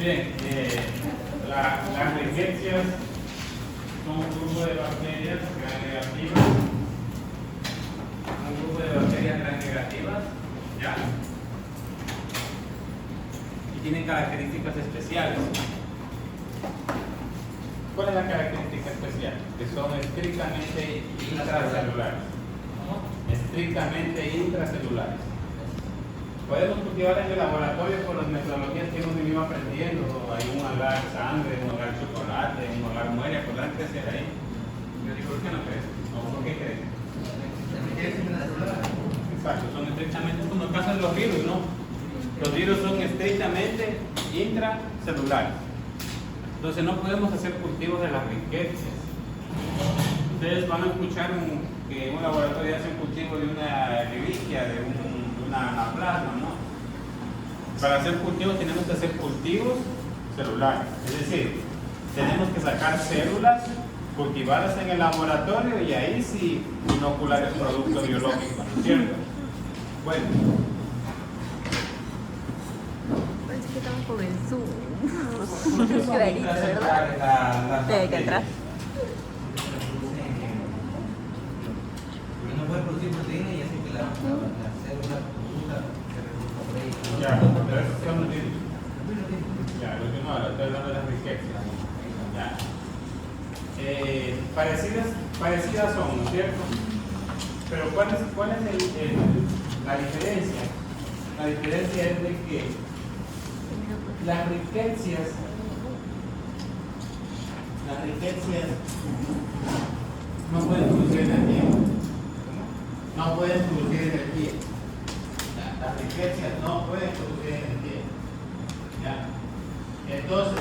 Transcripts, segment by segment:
Miren, las riquecias son un grupo de bacterias gram negativas. Un grupo de bacterias gram negativas. ¿Ya? Y tienen características especiales. ¿Cuál es la característica especial? Que son estrictamente intracelulares. Estrictamente intracelulares. Podemos cultivar en el laboratorio por las metodologías que hemos venido aprendiendo. Hay un agar sangre, un agar chocolate, un agar muere, podrán crecer ahí. Yo digo, ¿por qué no crees? ¿O por qué crees? Exacto, son estrictamente, como el caso de los virus, ¿no? Los virus son estrictamente intracelulares. Entonces no podemos hacer cultivos de las riquezas. Ustedes van a escuchar que en un laboratorio hacen cultivo de una reliquia, de una anaplasma, ¿no? Para hacer cultivos tenemos que hacer cultivos celulares. Es decir, tenemos que sacar células, cultivarlas en el laboratorio y ahí sí inocular el producto biológico, ¿no es cierto? Bueno. Parece que estamos con el Zoom. Clarito, ¿verdad? Sí, hay que entrar. No puede producir proteína y hace que la célula produzca Ya, pero eso sí no tiene. Ya, lo que no habla, estoy hablando de las riquezas. Ya. Parecidas son, ¿no es cierto? Pero ¿cuál es la diferencia? La diferencia es de que las riquezas no pueden producir energía. No pueden producir energía. Las riquezas no pueden producir energía. ¿Ya? Entonces,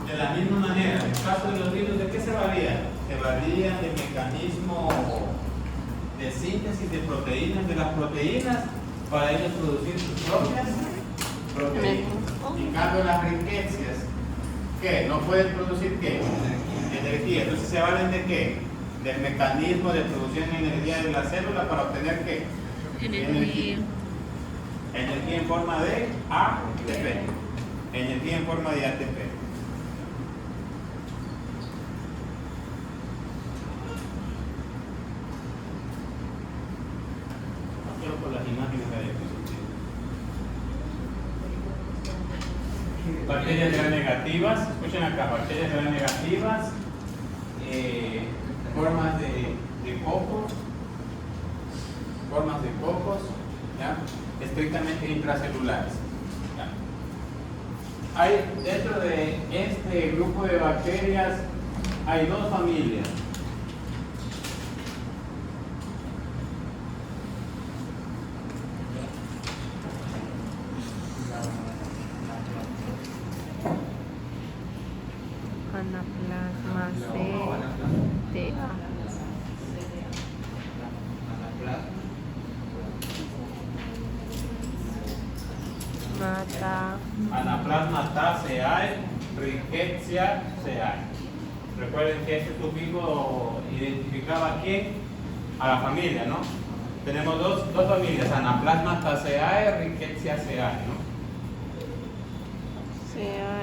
de la misma manera, en el caso de los virus, ¿de qué se varían? Se varían del mecanismo de síntesis de proteínas, de las proteínas, para ellos producir sus propias proteínas. En cambio, las riquezas, ¿qué? No pueden producir ¿qué? Energía. Entonces, ¿se valen de qué? Del mecanismo de producción de energía de la célula para obtener ¿qué? Energía. Energía en forma de ATP. Energía en forma de ATP. Quiero por las imágenes de diapositiva. Bacterias gram negativas, escuchen acá, bacterias gram negativas, formas de cocos, ¿ya? Estrictamente intracelulares. ¿Ya? Hay, dentro de este grupo de bacterias hay dos familias. Anaplasma CTA. Mata. Anaplasma Taceae, Rickettsia. Recuerden que este sufijo identificaba a quién, a la familia, ¿no? Tenemos dos familias, Anaplasma Taceae, Rickettsia, ¿no? CA.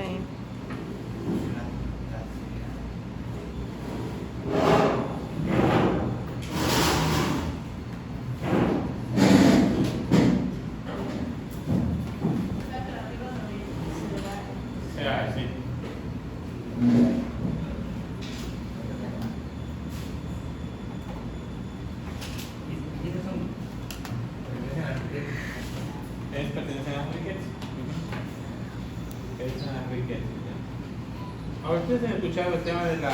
Sí. Ellos pertenecen a las riquezas. Pertenecen a las riquezas. Ahora ustedes han escuchado el tema de la.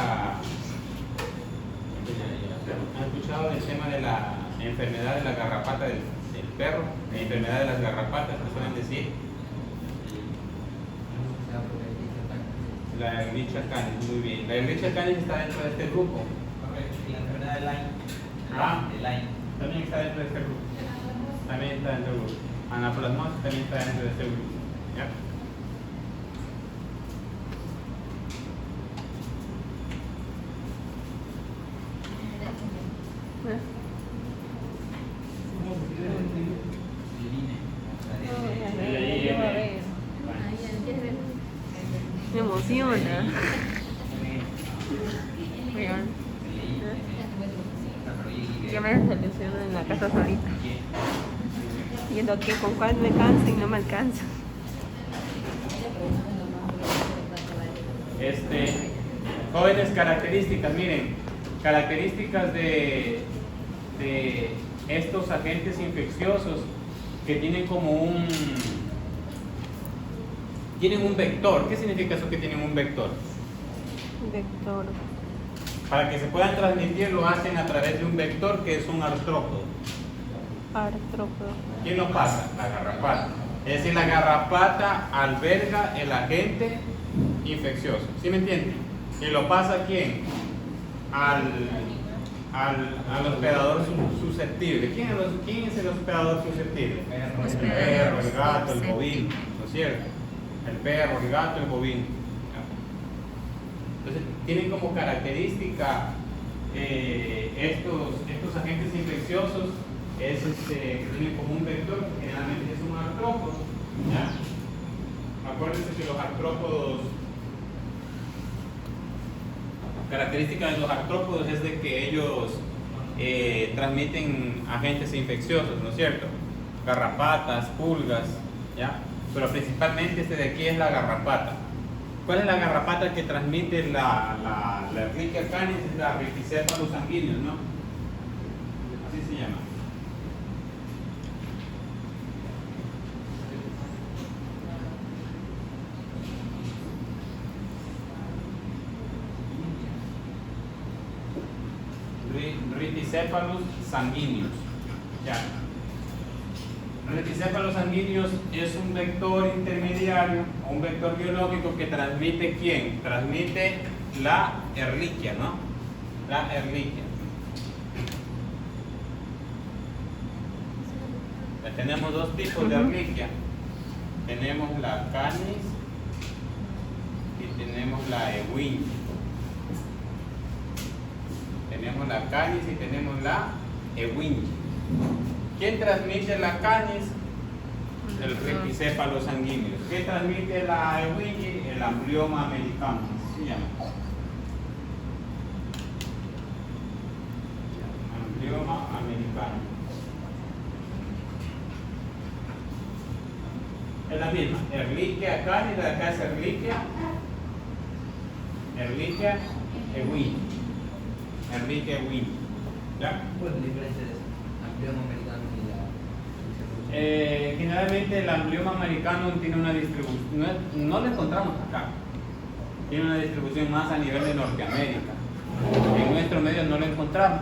¿Han escuchado el tema de la enfermedad de la garrapata del perro? La enfermedad de las garrapatas, que suelen decir. La Ehrlichia canis, muy bien. La Ehrlichia canis está dentro de este grupo. Y la enfermedad de Lyme. Ah, De Lyme. también está dentro de este grupo. También está dentro del grupo. Anaplasmosis también está dentro de este grupo. ¿Ya? Me emociona. Vean. Ya me desilusiono en la casa solita. Viendo que con cuál me canso y no me alcanza. Jóvenes, características, miren, características de estos agentes infecciosos que tienen tienen un vector. ¿Qué significa eso que tienen un vector? Vector. Para que se puedan transmitir lo hacen a través de un vector que es un artrópodo. Artrópodo. ¿Quién lo pasa? La garrapata. Es decir, la garrapata alberga el agente infeccioso. ¿Sí me entienden? ¿Y lo pasa a quién? Al hospedador susceptible. ¿Quién es el hospedador susceptible? El perro, el gato, el bovino, ¿no es cierto? El perro, el gato, el bovino. Entonces, tienen como característica estos agentes infecciosos que tienen como un vector, que generalmente es un artrópodo. ¿Ya? Acuérdense que los artrópodos, característica de los artrópodos es de que ellos transmiten agentes infecciosos, ¿no es cierto? Garrapatas, pulgas, ¿ya? Pero principalmente de aquí es la garrapata. ¿Cuál es la garrapata que transmite la Ehrlichia canis? Es la Rhipicephalus sanguineus, ¿no? Así se llama. Rhipicephalus sanguineus. Ya. Rhipicephalus sanguineus es un vector intermediario, un vector biológico que transmite ¿quién? Transmite la Ehrlichia, ¿no? La Ehrlichia. Ya tenemos dos tipos de Ehrlichia. Tenemos la canis y tenemos la Ewing. Tenemos la canis y tenemos la Ewing. ¿Quién transmite la canis? El Rhipicephalus sanguineus. ¿Qué transmite la Ewing? El amblioma americano. ¿Qué se llama? Amblioma americano. Es la misma. Ehrlichia canis, la de acá es Ehrlichia Ewing. Ehrlichia Ewing. ¿Ya? ¿Cuál es la diferencia de eso? Amblioma americano y la... Generalmente el amblioma americano tiene una distribución, no lo encontramos acá, tiene una distribución más a nivel de Norteamérica. En nuestro medio no lo encontramos.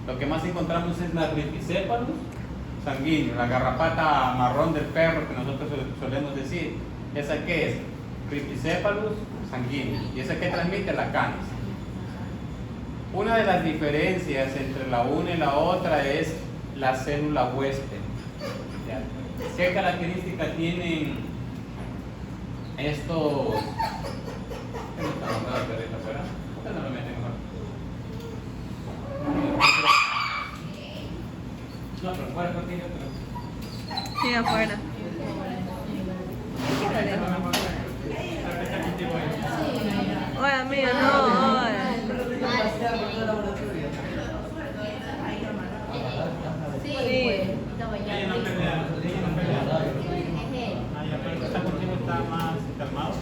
Lo que más encontramos es la Rhipicephalus sanguíneo, la garrapata marrón del perro que nosotros solemos decir. ¿Esa qué es? Rhipicephalus sanguíneo. ¿Y esa qué transmite? La canis. Una de las diferencias entre la una y la otra es la célula huésped. ¿Ya? ¿Qué características tienen estos? ¿Qué no está mandando el perrito afuera? ¿Por qué no lo meten mejor? No, pero fuera contigo, pero... Sí, afuera. Oye, amigo, no, oye. Sí. Ella no pelea, ella no pelea. Ah, ya, pero está contigo, está más calmado.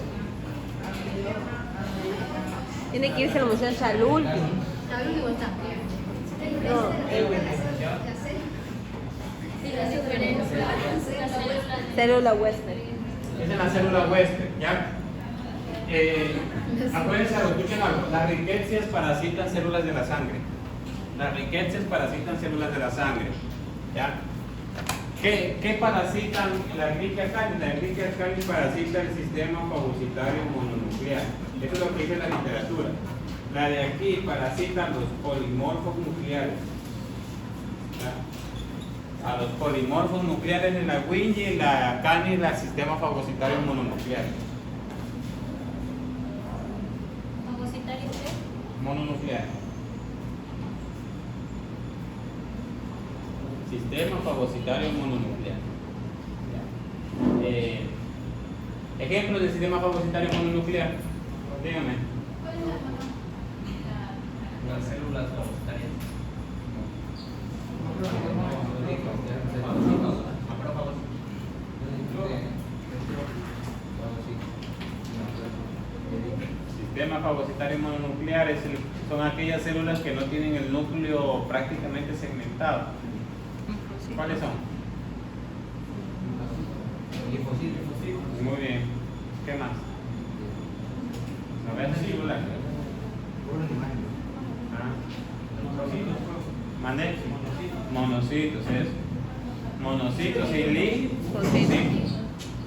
Tiene que irse a la muchacha al último. No, célula huésped. Esa es la célula huésped, ¿ya? Acuérdense, escuchen algo. Las riquecias parasitan células de la sangre. Las riquecias parasitan células de la sangre, ¿ya? ¿Qué parasitan la Ehrlichia canis? La Ehrlichia canis parasita el sistema fagocitario mononuclear. Eso es lo que dice la literatura. La de aquí parasita los polimorfos nucleares. ¿Ya? A los polimorfos nucleares de la Wingy y la canis, el sistema fagocitario mononuclear. ¿Fagocitario qué? Mononuclear. Sistema fagocitario mononuclear. Ejemplos del sistema fagocitario mononuclear. Dígame. Las células fagocitarias. Sistema fagocitario mononuclear son aquellas células que no tienen el núcleo prácticamente segmentado. ¿Cuáles son? Linfocitos. Muy bien. ¿Qué más? ¿No ves celular? ¿Mande? Monocitos, eso. Monocitos y linfocitos.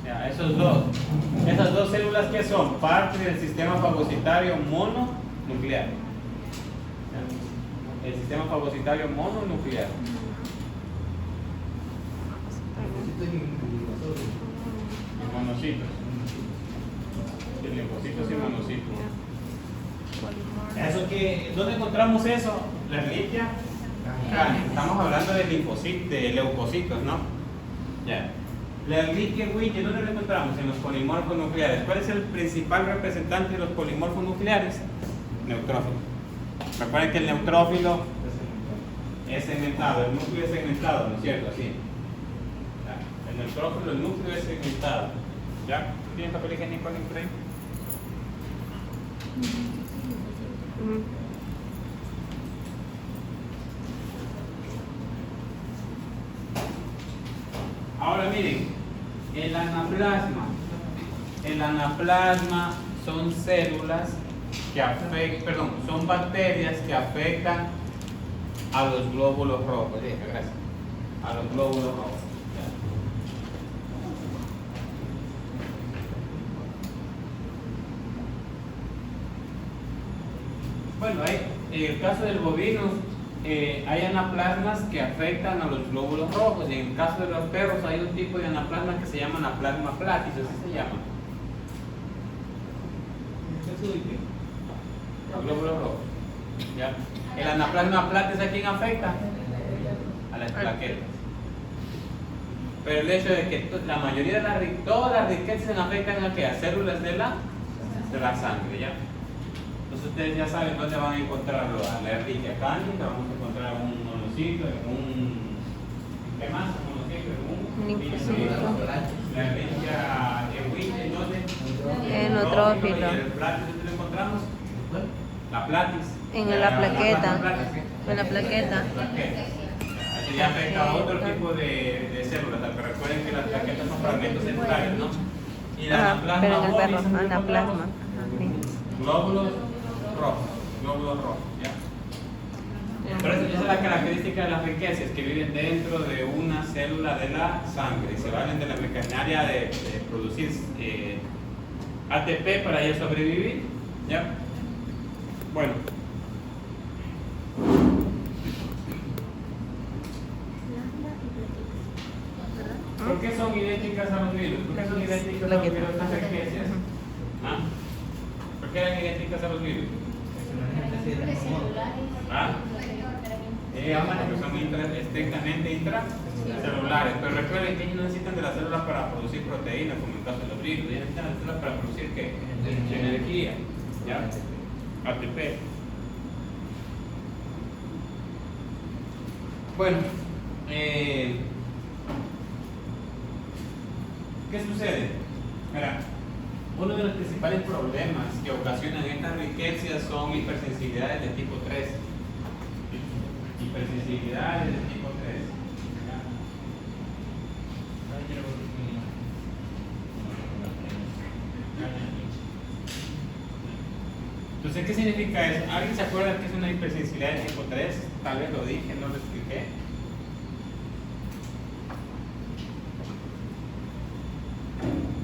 Ya, esas dos células que son parte del sistema fagocitario mononuclear. El sistema fagocitario mononuclear. Monocitos. Linfocitos y monocitos. Eso que, ¿dónde encontramos eso? La reliquia. Estamos hablando de linfocitos, de leucocitos, ¿no? Ya. La reliquia Winchell, ¿dónde la encontramos? En los polimorfos nucleares. ¿Cuál es el principal representante de los polimorfos nucleares? Neutrófilo. Recuerden que el neutrófilo es segmentado, el núcleo es segmentado, ¿no es cierto? Así. El neutrófilo, el núcleo es segmentado. ¿Ya? ¿Tienes papel higiénico en frame? Ahora miren, el anaplasma son células que afectan, son bacterias que afectan a los glóbulos rojos. Gracias. A los glóbulos rojos. Bueno, en el caso del bovino hay anaplasmas que afectan a los glóbulos rojos, y en el caso de los perros hay un tipo de anaplasma que se llama anaplasma platis, así se llama. Los glóbulos rojos. ¿Ya? El anaplasma platis, ¿a quién afecta? A las plaquetas. Pero el hecho de que la mayoría de todas las riquezas afectan a qué? A células de la sangre, ¿ya? Entonces ustedes ya saben dónde van a encontrarlo. A la Ehrlichia candida, vamos a encontrar un monocito, ¿qué más? Un monocito, un linfocito. La Ehrlichia Winchell, ¿dónde? En neutrófilo. ¿Y el platis dónde lo encontramos? La platis. En la plaqueta. En la plaqueta. Así ya afecta a otro tipo de células, porque recuerden que las plaquetas son fragmentos celulares, ¿no? Y la anaplasma, pero en el perro, bovis, ¿dónde lo anaplasma. encontramos? Glóbulos rojos, ¿ya? Pero esa es la característica de las riquezas, que viven dentro de una célula de la sangre, se valen de la maquinaria de producir ATP para ya sobrevivir, ¿ya? Bueno. ¿Por qué son idénticas a los virus? ¿Por qué son idénticas a los virus las riquezas? ¿Ah? ¿Por qué eran idénticas a los virus? ¿Ah? Porque son estrictamente intracelulares, pero recuerden que ellos no necesitan de las células para producir proteínas, como en el caso de los virus. Ellos necesitan las células para producir ¿qué? Energía, ¿ya? ATP. Bueno, ¿qué sucede? Mira, uno de los principales problemas que ocasionan estas riquezas son hipersensibilidades de tipo 3. Hipersensibilidades de tipo 3. Entonces, ¿qué significa eso? ¿Alguien se acuerda que es una hipersensibilidad de tipo 3? Tal vez lo dije, no lo expliqué.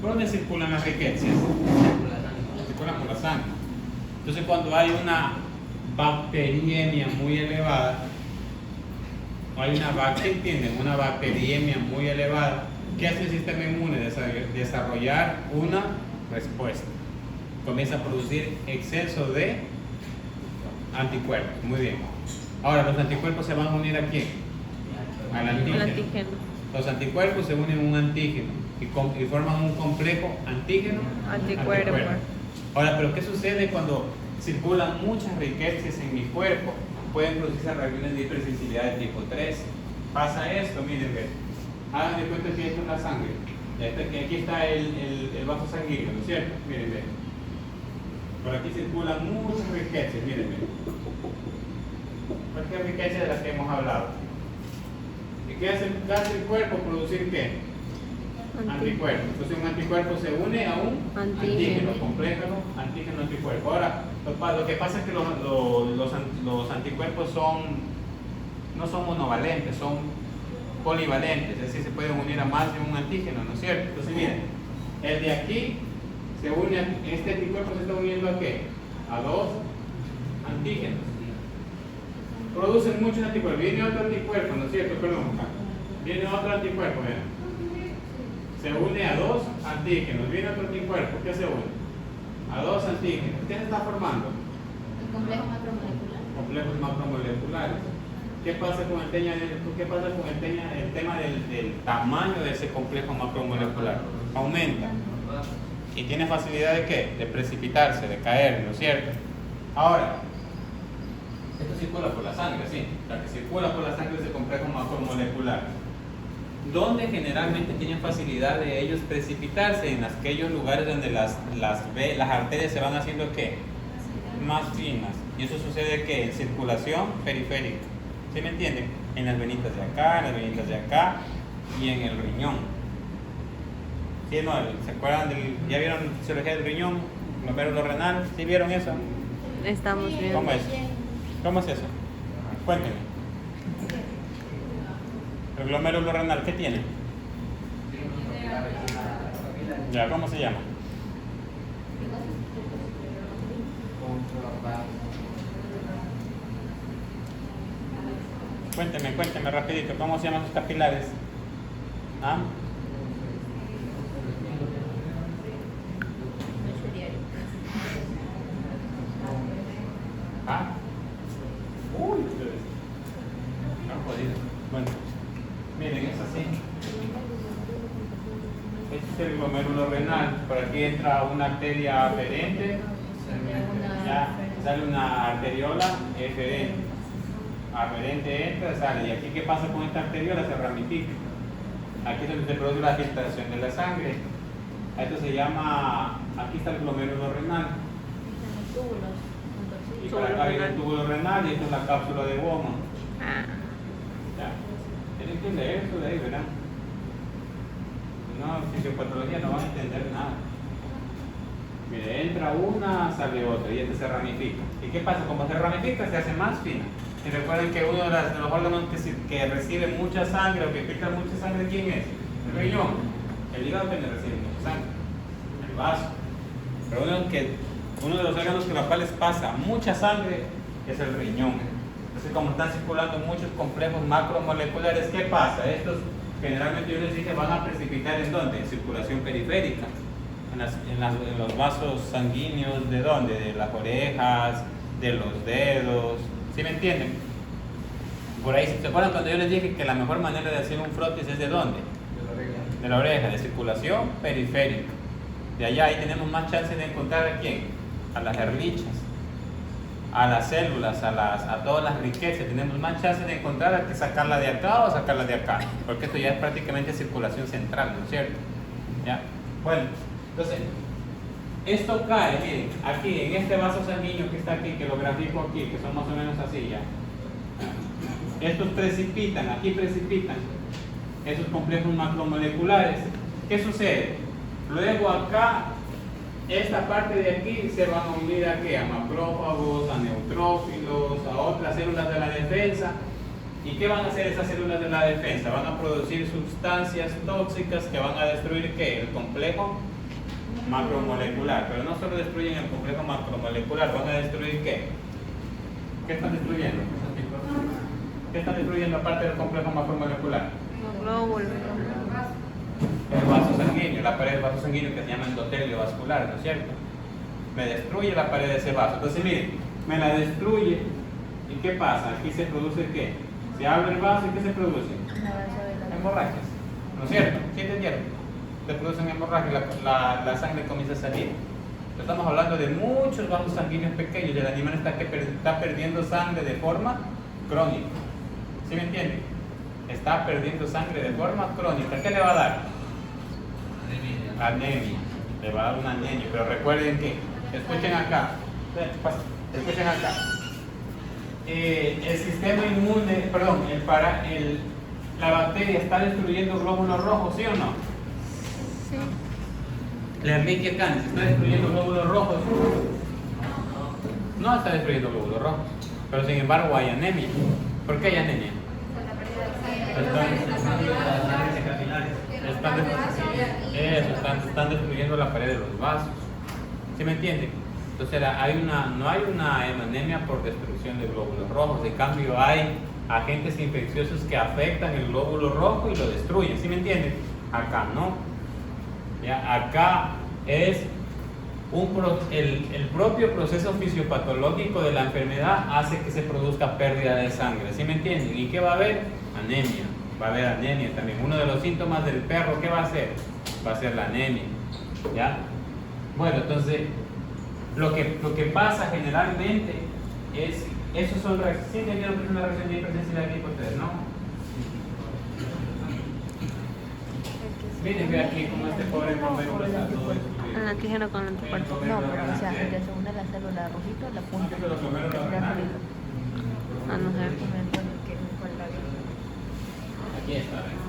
¿Por dónde circulan las riquezas? Circulan por la sangre. Entonces, cuando hay una bacteriemia muy elevada, o hay una bacteriemia muy elevada, ¿qué hace el sistema inmune? Desarrollar una respuesta. Comienza a producir exceso de anticuerpos. Muy bien. Ahora, los anticuerpos se van a unir ¿a quién? Al antígeno. Los anticuerpos se unen a un antígeno. y forman un complejo antígeno Anticuerpo. Ahora, pero ¿qué sucede cuando circulan muchas riquezas en mi cuerpo? Pueden producirse reacciones de hipersensibilidad de tipo 3. Pasa esto, miren, ve. Hagan de cuenta que esto es la sangre. Que aquí está el vaso sanguíneo, ¿no es cierto? Miren, ve. Por aquí circulan muchas riquezas, miren, ve. ¿Cuál riqueza de las que hemos hablado? ¿Y qué hace el cuerpo? ¿Producir qué? Anticuerpo. Entonces un anticuerpo se une a un antígeno, complejo antígeno anticuerpo. Ahora, lo que pasa es que los anticuerpos no son monovalentes, son polivalentes, es decir, se pueden unir a más de un antígeno, ¿no es cierto? Entonces miren, el de aquí se une, este anticuerpo se está uniendo ¿a qué? A dos antígenos. Producen muchos anticuerpos. Viene otro anticuerpo, ¿no es cierto? Perdón, viene otro anticuerpo, vean. Se une a dos antígenos. Viene otro anticuerpo. ¿Qué se une? A dos antígenos. ¿Qué se está formando? El complejo macromolecular. Complejos macromoleculares. ¿Qué pasa con el tema del tamaño de ese complejo macromolecular? Aumenta. ¿Y tiene facilidad de qué? De precipitarse, de caer, ¿no es cierto? Ahora, esto circula por la sangre, sí. La que circula por la sangre es el complejo macromolecular. ¿Dónde generalmente tienen facilidad de ellos precipitarse? En aquellos lugares donde las arterias se van haciendo ¿qué? Más finas. Y eso sucede ¿qué? En circulación periférica. ¿Sí me entienden? En las venitas de acá, en las venitas de acá y en el riñón. ¿Sí, no? ¿Se acuerdan ya vieron fisiología del riñón? Glomérulo renal, ¿sí vieron eso? Estamos viendo. ¿Cómo es? ¿Cómo es eso? Cuéntenme. El glomérulo renal, ¿qué tiene? Ya, ¿cómo se llama? Cuénteme rapidito, ¿cómo se llaman sus capilares? ¿Ah? ¿Ah? Uy, ustedes. No han podido. Bueno, miren, es así. Este es el glomérulo renal. Por aquí entra una arteria aferente. Ya sale una arteriola eferente. Aferente entra, sale. ¿Y aquí qué pasa con esta arteriola? Se ramifica. Aquí es donde se produce la filtración de la sangre. Esto se llama, aquí está el glomérulo renal. Y para acá viene el túbulo renal y esto es la cápsula de Bowman. Ya. Tienen que leer esto de ahí, ¿verdad? No, fisiopatología no van a entender nada. Mire, entra una, sale otra y este se ramifica. ¿Y qué pasa? Como se ramifica, se hace más fina. Y recuerden que uno de los órganos que recibe mucha sangre o que filtra mucha sangre, ¿quién es? El riñón. El hígado que no recibe mucha sangre. El vaso. Pero uno de los órganos con los cuales pasa mucha sangre es el riñón. Entonces, como están circulando muchos complejos macromoleculares, ¿qué pasa? Estos generalmente yo les dije van a precipitar ¿en dónde? En circulación periférica. En los vasos sanguíneos, ¿de dónde? De las orejas, de los dedos. ¿Sí me entienden? Por ahí, ¿se acuerdan cuando yo les dije que la mejor manera de hacer un frotis es de dónde? De la oreja, de circulación periférica. De allá ahí tenemos más chances de encontrar a quién, a las erlichas, a las células, a todas las riquezas. Tenemos más chances de encontrar que sacarla de acá o sacarla de acá, porque esto ya es prácticamente circulación central, ¿no es cierto? ¿Ya? Bueno, entonces, esto cae, miren, aquí en este vaso sanguíneo que está aquí, que lo grafico aquí, que son más o menos así ya. Estos precipitan, aquí precipitan esos complejos macromoleculares. ¿Qué sucede? Luego acá, esta parte de aquí se van a unir a ¿qué? A macrófagos, a neutrófilos, a otras células de la defensa. ¿Y qué van a hacer esas células de la defensa? Van a producir sustancias tóxicas que van a destruir ¿qué? El complejo macromolecular. Pero no solo destruyen el complejo macromolecular, van a destruir ¿qué? ¿Qué están destruyendo? ¿Qué están destruyendo aparte del complejo macromolecular? Los glóbulos. El vaso sanguíneo, la pared del vaso sanguíneo que se llama endotelio vascular, ¿no es cierto? Me destruye la pared de ese vaso. Entonces miren, me la destruye. ¿Y qué pasa? Aquí se produce ¿qué? Se abre el vaso y ¿qué se produce? Hemorragias. ¿No es cierto? ¿Sí entendieron? te producen hemorragia, la sangre comienza a salir. Estamos hablando de muchos vasos sanguíneos pequeños y el animal está perdiendo sangre de forma crónica. ¿Sí me entienden? Está perdiendo sangre de forma crónica. ¿Qué le va a dar? Anemia. Le va a dar una anemia. Pero recuerden que, escuchen acá. Escuchen acá. El sistema inmune, perdón, la bacteria está destruyendo glóbulos rojos, ¿sí o no? Sí. La Ehrlichia canis está destruyendo glóbulos rojos. No está destruyendo glóbulos rojos, pero sin embargo hay anemia. ¿Por qué hay anemia? Están destruyendo la pared de los vasos. ¿Sí me entienden? Entonces no hay una anemia por destrucción de glóbulos rojos. En cambio hay agentes infecciosos que afectan el glóbulo rojo y lo destruyen. ¿Sí me entienden? Acá no. ¿Ya? Acá es el propio proceso fisiopatológico de la enfermedad hace que se produzca pérdida de sangre. ¿Sí me entienden? ¿Y qué va a haber? Anemia. Va a haber anemia también. Uno de los síntomas del perro, ¿qué va a ser? Va a ser la anemia. ¿Ya? Bueno, entonces, lo que pasa generalmente es, esos son reacciones, ¿sí entendieron que es una reacción de hipersensibilidad tipo 3, no? Miren, ve aquí como este pobre bombero está todo destruido. El antígeno con el anticuerpo. No, pero o sea, el que se une a la célula rojito, la punta. Pero primero lo renal. Ah, no sé. Aquí está, ¿ven?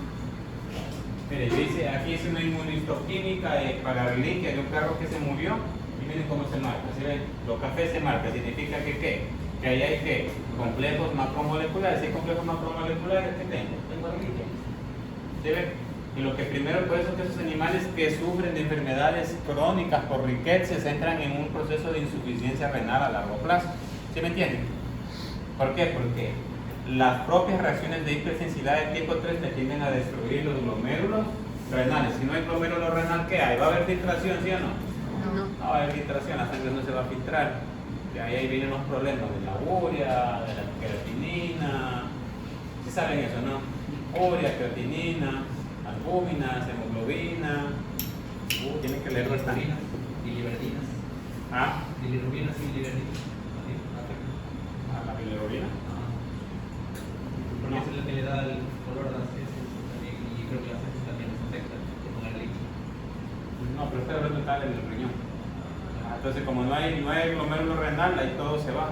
Mire, dice, aquí es una inmunistoquímica para la reliquia de un perro que se murió. Y miren cómo se marca. ¿Sí ven? Lo café se marca, significa que ¿qué? Que ahí hay ¿qué? Complejos macromoleculares. ¿Sí hay complejos macromoleculares? ¿Qué tengo? Tengo reliquia. ¿Sí ven? Y lo que primero, por eso que esos animales que sufren de enfermedades crónicas por riquezas entran en un proceso de insuficiencia renal a largo plazo. ¿Sí me entienden? ¿Por qué? Porque las propias reacciones de hipersensibilidad de tipo 3 te tienden a destruir los glomérulos renales. Si no hay glomérulo renal, ¿qué hay? ¿Va a haber filtración, sí o no? No. No va a haber filtración, la sangre no se va a filtrar. Y ahí vienen los problemas de la urea, de la creatinina. ¿Sí saben eso, no? Urea, creatinina, albúminas, hemoglobina. Tienen que leer bastante. Bilirubinas. ¿Ah? Bilirubinas y bilirubinas. ¿La bilirrubina? Porque esa es la que le da el color a las heces también, y creo que las heces también nos afectan con el líquido. No, pero estoy hablando tal en el riñón. Entonces, como no hay glomérulo renal, ahí todo se va.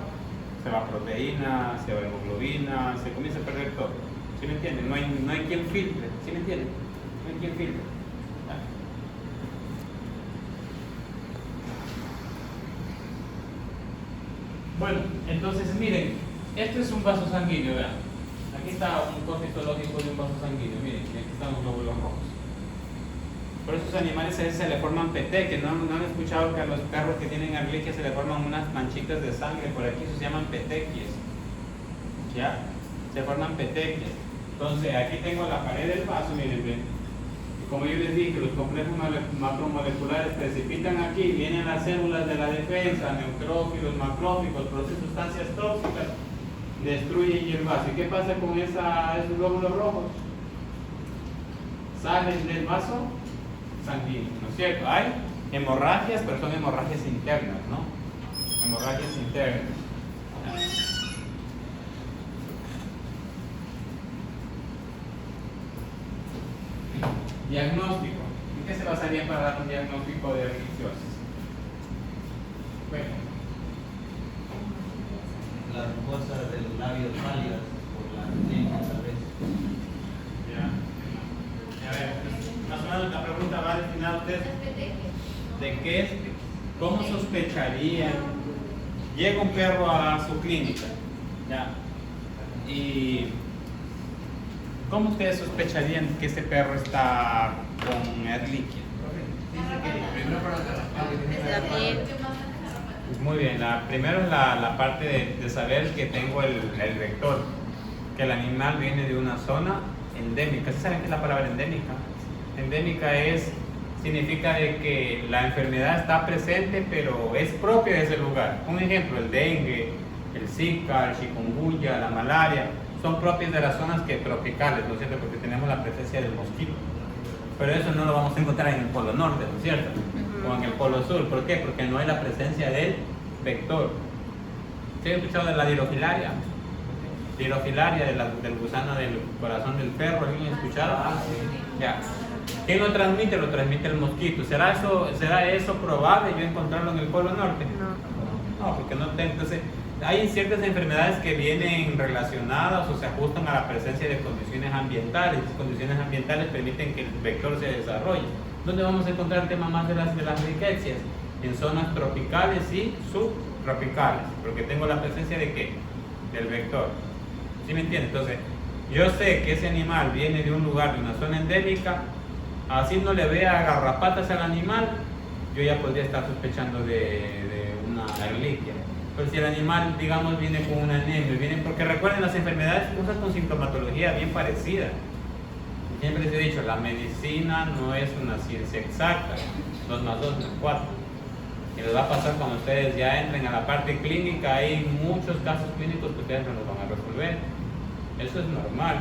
Se va proteína, se va hemoglobina, se comienza a perder todo. ¿Sí me entienden? No hay quien filtre. ¿Sí me entienden? No hay quien filtre. Bueno, entonces miren, este es un vaso sanguíneo, vean. Aquí está un corte histológico de un vaso sanguíneo, miren, y aquí están los glóbulos rojos. Por eso esos animales a veces se le forman petequias. ¿No han escuchado que a los perros que tienen Ehrlichia se le forman unas manchitas de sangre? Por aquí se llaman petequias. ¿Ya? Se forman petequias. Entonces aquí tengo la pared del vaso, miren, ven. Y como yo les dije, los complejos macromoleculares precipitan aquí, vienen las células de la defensa, neutrófilos, macrófagos, producen sustancias tóxicas, destruyen el vaso. ¿Y qué pasa con esos glóbulos rojos? Salen del vaso sanguíneo, ¿no es cierto? Hay hemorragias, pero son hemorragias internas, ¿no? Hemorragias internas. Diagnóstico. ¿En qué se basaría para dar un diagnóstico de ehrlichiosis? Bueno, Las mucosas de los labios pálidas por la anemia, tal vez. ya. A ver, más o menos la pregunta va destinada a ustedes. ¿De qué es? ¿Cómo sospecharían? Llega un perro a su clínica, ¿ya? Y ¿cómo ustedes sospecharían que ese perro está con Ehrlichia? Primero para Está bien. Muy bien, primero es la parte de saber que tengo el vector, que el animal viene de una zona endémica. ¿Sí saben qué es la palabra endémica? Endémica significa de que la enfermedad está presente, pero es propia de ese lugar. Un ejemplo, el dengue, el Zika, el chikungunya, la malaria, son propias de las zonas tropicales, ¿no es cierto? Porque tenemos la presencia del mosquito. Pero eso no lo vamos a encontrar en el polo norte, ¿no es cierto? O en el polo sur. ¿Por qué? Porque no hay la presencia del vector. ¿Sí han escuchado de la dirofilaria? Dirofilaria del gusano del corazón del perro, ¿alguien ha escuchado? Ya. ¿Quién lo transmite? Lo transmite el mosquito. ¿Será eso probable yo encontrarlo en el polo norte? No, porque no tengo. Entonces, hay ciertas enfermedades que vienen relacionadas o se ajustan a la presencia de condiciones ambientales. Las condiciones ambientales permiten que el vector se desarrolle. ¿Dónde vamos a encontrar el tema más de las riquecias? En zonas tropicales y subtropicales, porque tengo la presencia de ¿qué? Del vector. ¿Sí me entiendes? Entonces, yo sé que ese animal viene de un lugar, de una zona endémica, así no le vea garrapatas al animal, yo ya podría estar sospechando de una erliquia. Pero si el animal, digamos, viene con una anemia, porque recuerden, las enfermedades cursan con sintomatología bien parecida. Siempre les he dicho, la medicina no es una ciencia exacta, 2 más 2 no es 4. Y les va a pasar cuando ustedes ya entren a la parte clínica, hay muchos casos clínicos que ustedes no los van a resolver. Eso es normal.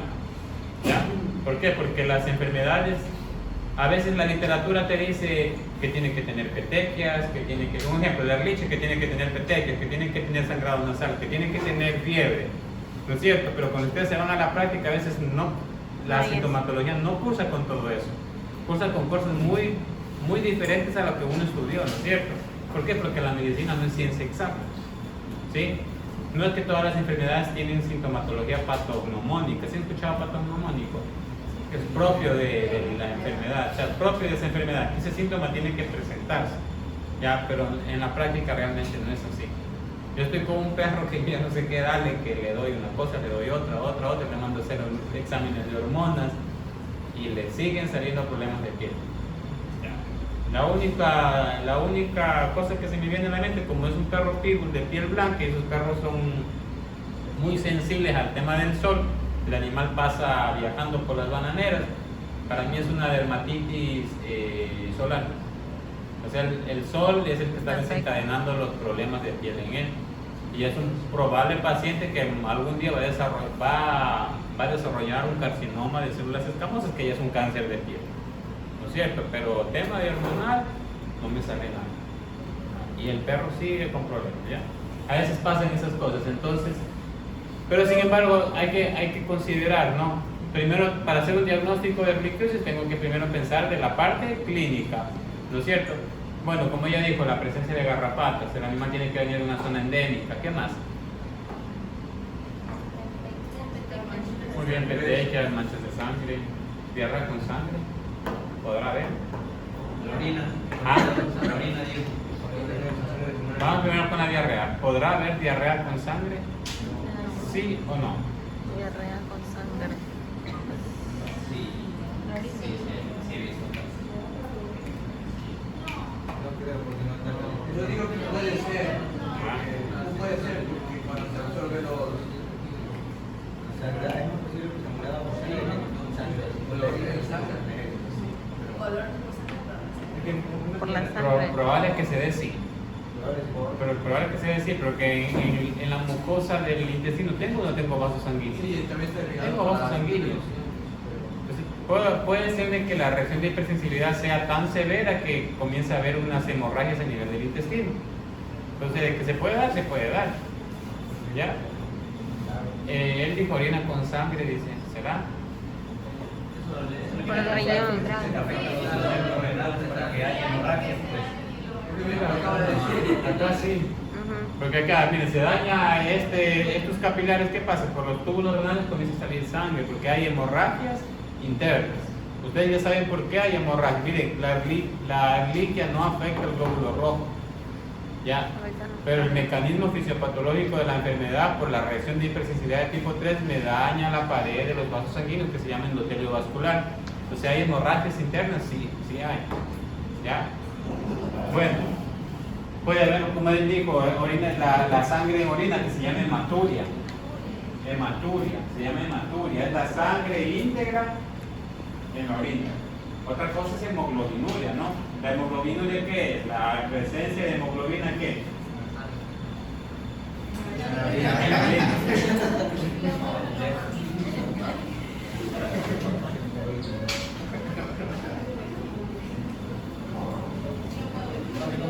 ¿Ya? ¿Por qué? Porque las enfermedades, a veces la literatura te dice que tiene que tener petequias, que tiene que, un ejemplo, la erlichia, que tiene que tener petequias, que tiene que tener sangrado nasal, que tiene que tener fiebre. ¿No es cierto? Pero cuando ustedes se van a la práctica, a veces no, la sintomatología no cursa con todo eso. Cursa con cosas muy, muy diferentes a lo que uno estudió, ¿no es cierto? ¿Por qué? Porque la medicina no es ciencia exacta. ¿Sí? No es que todas las enfermedades tienen sintomatología patognomónica. ¿Sí han escuchado patognomónico? Es propio de la enfermedad, o sea, propio de esa enfermedad. Ese síntoma tiene que presentarse, ¿ya? Pero en la práctica realmente no es así. Yo estoy con un perro que ya no sé qué darle, que le doy una cosa, le doy otra, le mando a hacer exámenes de hormonas y le siguen saliendo problemas de piel. La única cosa que se me viene a la mente, como es un perro pitbull de piel blanca y esos perros son muy sensibles al tema del sol, el animal pasa viajando por las bananeras, para mí es una dermatitis solar. O sea, el sol es el que está desencadenando los problemas de piel en él. Y es un probable paciente que algún día va a desarrollar un carcinoma de células escamosas, que ya es un cáncer de piel. ¿No es cierto? Pero tema de hormonal no me sale nada. Y el perro sigue con problemas, ¿ya? A veces pasan esas cosas, entonces... Pero sin embargo, hay que considerar, ¿no? Primero, para hacer un diagnóstico de erliquiosis, tengo que primero pensar de la parte clínica, ¿no es cierto? Bueno, como ya dijo, la presencia de garrapatas, el animal tiene que venir de una zona endémica, ¿qué más? Muy bien, petequias, manchas de sangre, diarrea con sangre, podrá haber. La orina. La orina, digo. Vamos primero con la diarrea. ¿Podrá haber diarrea con sangre? ¿Sí o no? Diarrea con sangre. Sí, he visto. No creo, porque no está. Yo digo que puede ser. No puede ser, porque cuando se absorbe los. Es muy posible que se muera con sangre. Por la sangre. Probable que se dé sí. Pero probable que se dé sí, pero que en la mucosa del intestino ¿tengo o no tengo vasos sanguíneos? Sí, también está ligado. Tengo vasos sanguíneos. Entonces, puede ser de que la reacción de hipersensibilidad sea tan severa que comience a haber unas hemorragias a nivel del intestino. Entonces, de que se puede dar, se puede dar. ¿Ya? Él dijo orina con sangre, dice, ¿será? Por el riñón. Acá sí. Porque acá, miren, se daña estos capilares, ¿qué pasa? Por los túbulos renales comienza a salir sangre, porque hay hemorragias internas. Ustedes ya saben por qué hay hemorragias. Miren, la erliquia no afecta el glóbulo rojo, ¿ya? Pero el mecanismo fisiopatológico de la enfermedad por la reacción de hipersensibilidad de tipo 3 me daña la pared de los vasos sanguíneos que se llama endotelio vascular. Entonces, ¿hay hemorragias internas? Sí, sí hay. ¿Ya? Bueno, puede haber, como él dijo, la sangre en orina que se llama hematuria. Se llama hematuria, es la sangre íntegra en la orina. Otra cosa es hemoglobinuria, ¿no? ¿La hemoglobinuria qué es? La presencia de hemoglobina, ¿qué? En la orina.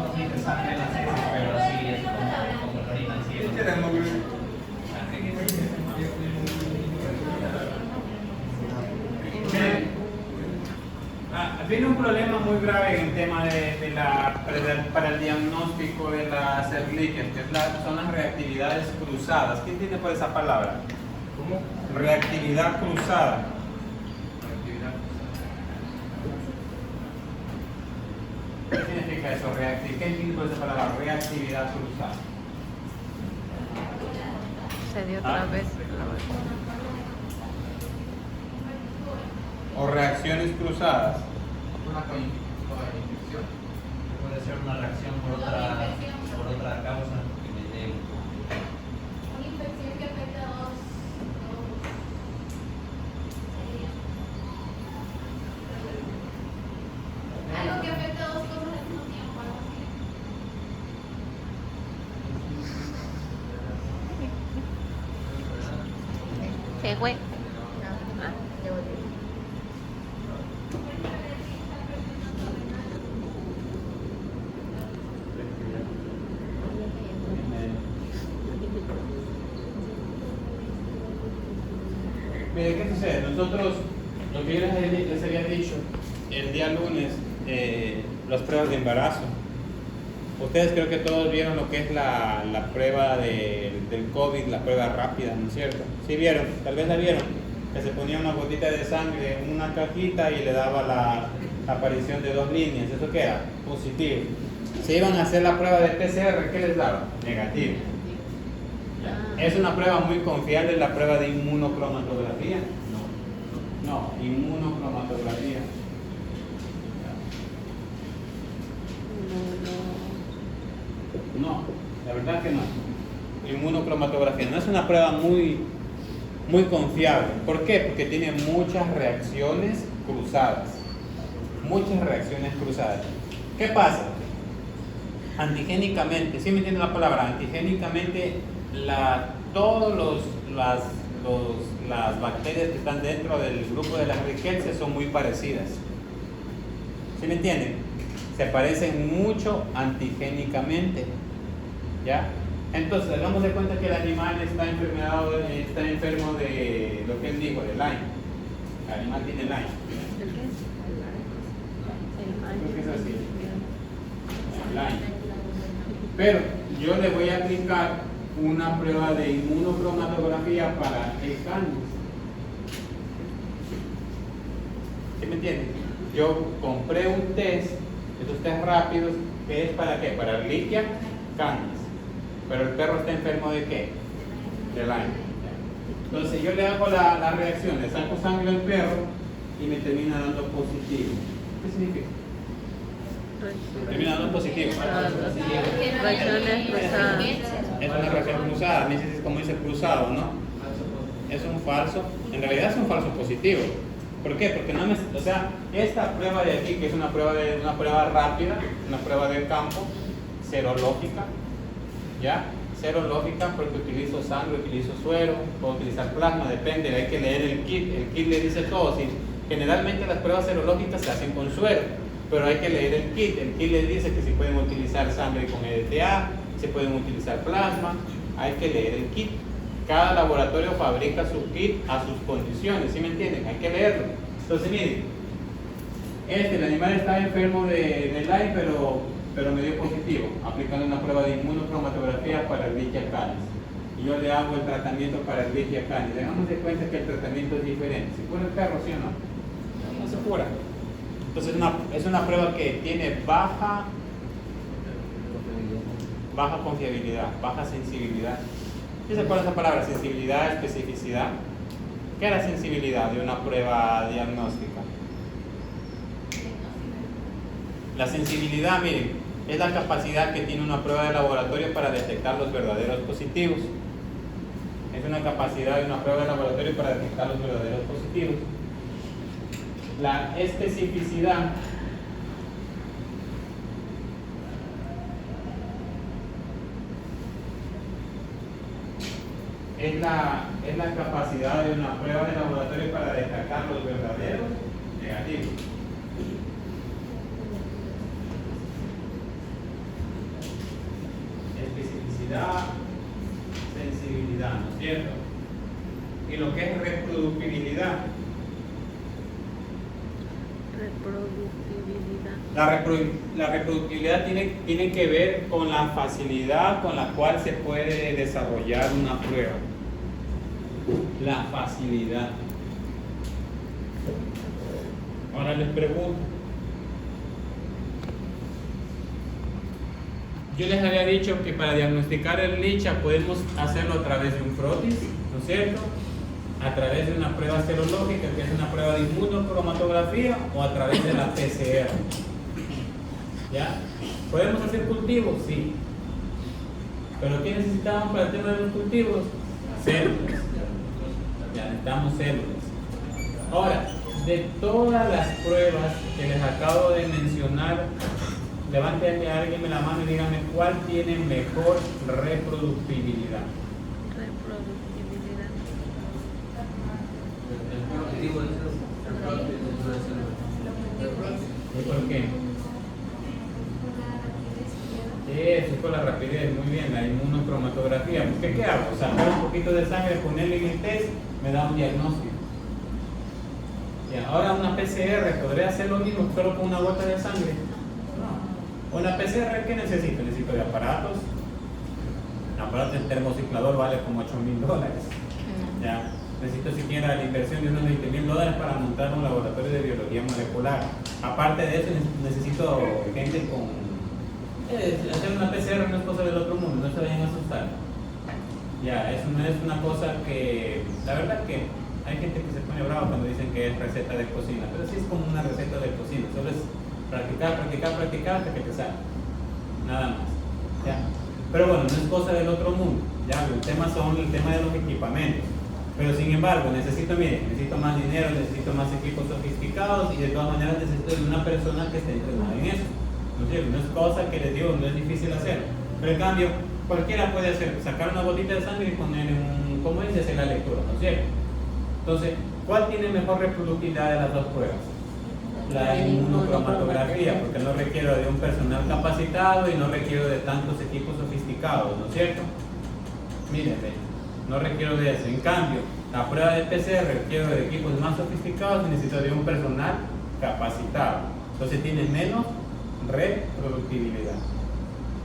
transmite sangre en las heces, pero sí es como la orina en sí. ¿Qué tenemos, güey? Viene un problema muy grave en el tema para el diagnóstico de las Ehrlichia, que son las reactividades cruzadas. ¿Quién tiene por esa palabra? ¿Cómo? Reactividad cruzada. Actividad. ¿Qué significa eso? ¿Qué entiende por esa palabra? Reactividad cruzada. Se dio otra vez. O reacciones cruzadas. Una infección. Puede ser una reacción por otra causa que me dé Una infección que afecta a dos. Algo que afecta a dos cosas al mismo tiempo. Algo así. ¿Qué güey? Mire, ¿qué sucede? Nosotros, lo que yo les había dicho el día lunes, las pruebas de embarazo. Ustedes creo que todos vieron lo que es la prueba del COVID, la prueba rápida, ¿no es cierto? ¿Sí vieron? Tal vez la vieron. Que se ponía una gotita de sangre en una cajita y le daba la aparición de 2 líneas. ¿Eso qué era? Positivo. Se iban a hacer la prueba de PCR, ¿qué les daba? Negativo. ¿Es una prueba muy confiable la prueba de inmunocromatografía? No, inmunocromatografía. No, la verdad que no. Inmunocromatografía no es una prueba muy confiable. ¿Por qué? Porque tiene muchas reacciones cruzadas. Muchas reacciones cruzadas. ¿Qué pasa? Antigénicamente, ¿sí me entienden la palabra? Antigénicamente, todas las bacterias que están dentro del grupo de las Rickettsia son muy parecidas. ¿Sí me entienden? Se parecen mucho antigénicamente. ¿Ya? Entonces, hagamos de cuenta que el animal está enfermo de lo que él dijo, de Lyme. El animal tiene Lyme. Creo que es así. Lyme. Pero yo le voy a aplicar una prueba de inmunocromatografía para el canis. ¿Sí me entienden? Yo compré un test, esos test rápidos, que es para qué? Para Ehrlichia canis. Pero el perro está enfermo de qué? De Lyme. Entonces yo le hago la reacción, le saco sangre al perro y me termina dando positivo. ¿Qué significa? Termina dando positivo. Reacciones cruzadas. Es una reacción cruzada, es como dice cruzado, ¿no? Es un falso, en realidad es un falso positivo. ¿Por qué? Porque no me, o sea, esta prueba de aquí, que es una prueba rápida, una prueba de campo, serológica, ¿ya? Serológica porque utilizo sangre, utilizo suero, puedo utilizar plasma, depende, hay que leer el kit le dice todo. ¿Sí? Generalmente las pruebas serológicas se hacen con suero, pero hay que leer el kit le dice que se pueden utilizar sangre con EDTA, se pueden utilizar plasma, hay que leer el kit. Cada laboratorio fabrica su kit a sus condiciones, ¿sí me entienden? Hay que leerlo. Entonces miren, el animal está enfermo de Lyme, pero me dio positivo, aplicando una prueba de inmunocromatografía para Ehrlichia canis. Y yo le hago el tratamiento para Ehrlichia canis. Hagamos de cuenta que el tratamiento es diferente. ¿Se cura el perro, sí o no? No se cura. Entonces es una prueba que tiene baja confiabilidad, baja sensibilidad. ¿Sí se acuerda esa palabra? Sensibilidad, especificidad. ¿Qué es la sensibilidad de una prueba diagnóstica? La sensibilidad, miren, es la capacidad que tiene una prueba de laboratorio para detectar los verdaderos positivos. Es una capacidad de una prueba de laboratorio para detectar los verdaderos positivos. La especificidad es la capacidad de una prueba de laboratorio para detectar los verdaderos negativos. ¿cierto? Y lo que es reproducibilidad. La reproductibilidad tiene que ver con la facilidad con la cual se puede desarrollar una prueba. La facilidad. Ahora les pregunto. Yo les había dicho que para diagnosticar el licha podemos hacerlo a través de un frotis, ¿no es cierto? A través de una prueba serológica, que es una prueba de inmunocromatografía, o a través de la PCR. ¿Ya? ¿Podemos hacer cultivos? Sí. ¿Pero qué necesitamos para el tema de los cultivos? Células. Ya necesitamos células. Ahora, de todas las pruebas que les acabo de mencionar, levanten a alguien la mano y díganme cuál tiene mejor reproductibilidad. El objetivo es ¿Y por qué? Eso es por la rapidez, muy bien, la inmunocromatografía. ¿Qué hago? Sacar un poquito de sangre, ponerle en el test, me da un diagnóstico. Ya, ahora una PCR, ¿podría hacer lo mismo solo con una gota de sangre? No. Una PCR, ¿qué necesito? Necesito de aparatos. El aparato del termociclador vale como $8,000. Ya. Necesito siquiera la inversión de unos $20,000 para montar un laboratorio de biología molecular. Aparte de eso, necesito gente con... hacer una PCR no es cosa del otro mundo, no se vayan a asustar. Ya, eso no es una cosa que... La verdad que hay gente que se pone brava cuando dicen que es receta de cocina, pero sí es como una receta de cocina, solo es practicar hasta que te sale. Nada más. Ya. Pero bueno, no es cosa del otro mundo. Ya, el tema de los equipamientos. Pero sin embargo, necesito más dinero, necesito más equipos sofisticados y de todas maneras necesito de una persona que esté entrenada en eso. No es cosa que les digo, no es difícil hacer. Pero en cambio, cualquiera puede hacer, sacar una gotita de sangre y poner un, ¿cómo dice? Hacer la lectura, ¿no es cierto? Entonces, ¿cuál tiene mejor reproductibilidad de las dos pruebas? La inmunocromatografía, porque no requiero de un personal capacitado y no requiero de tantos equipos sofisticados, ¿no es cierto? Mírenme. No requiero de eso. En cambio, la prueba de PCR requiero de equipos más sofisticados y necesito de un personal capacitado. Entonces tiene menos reproductibilidad.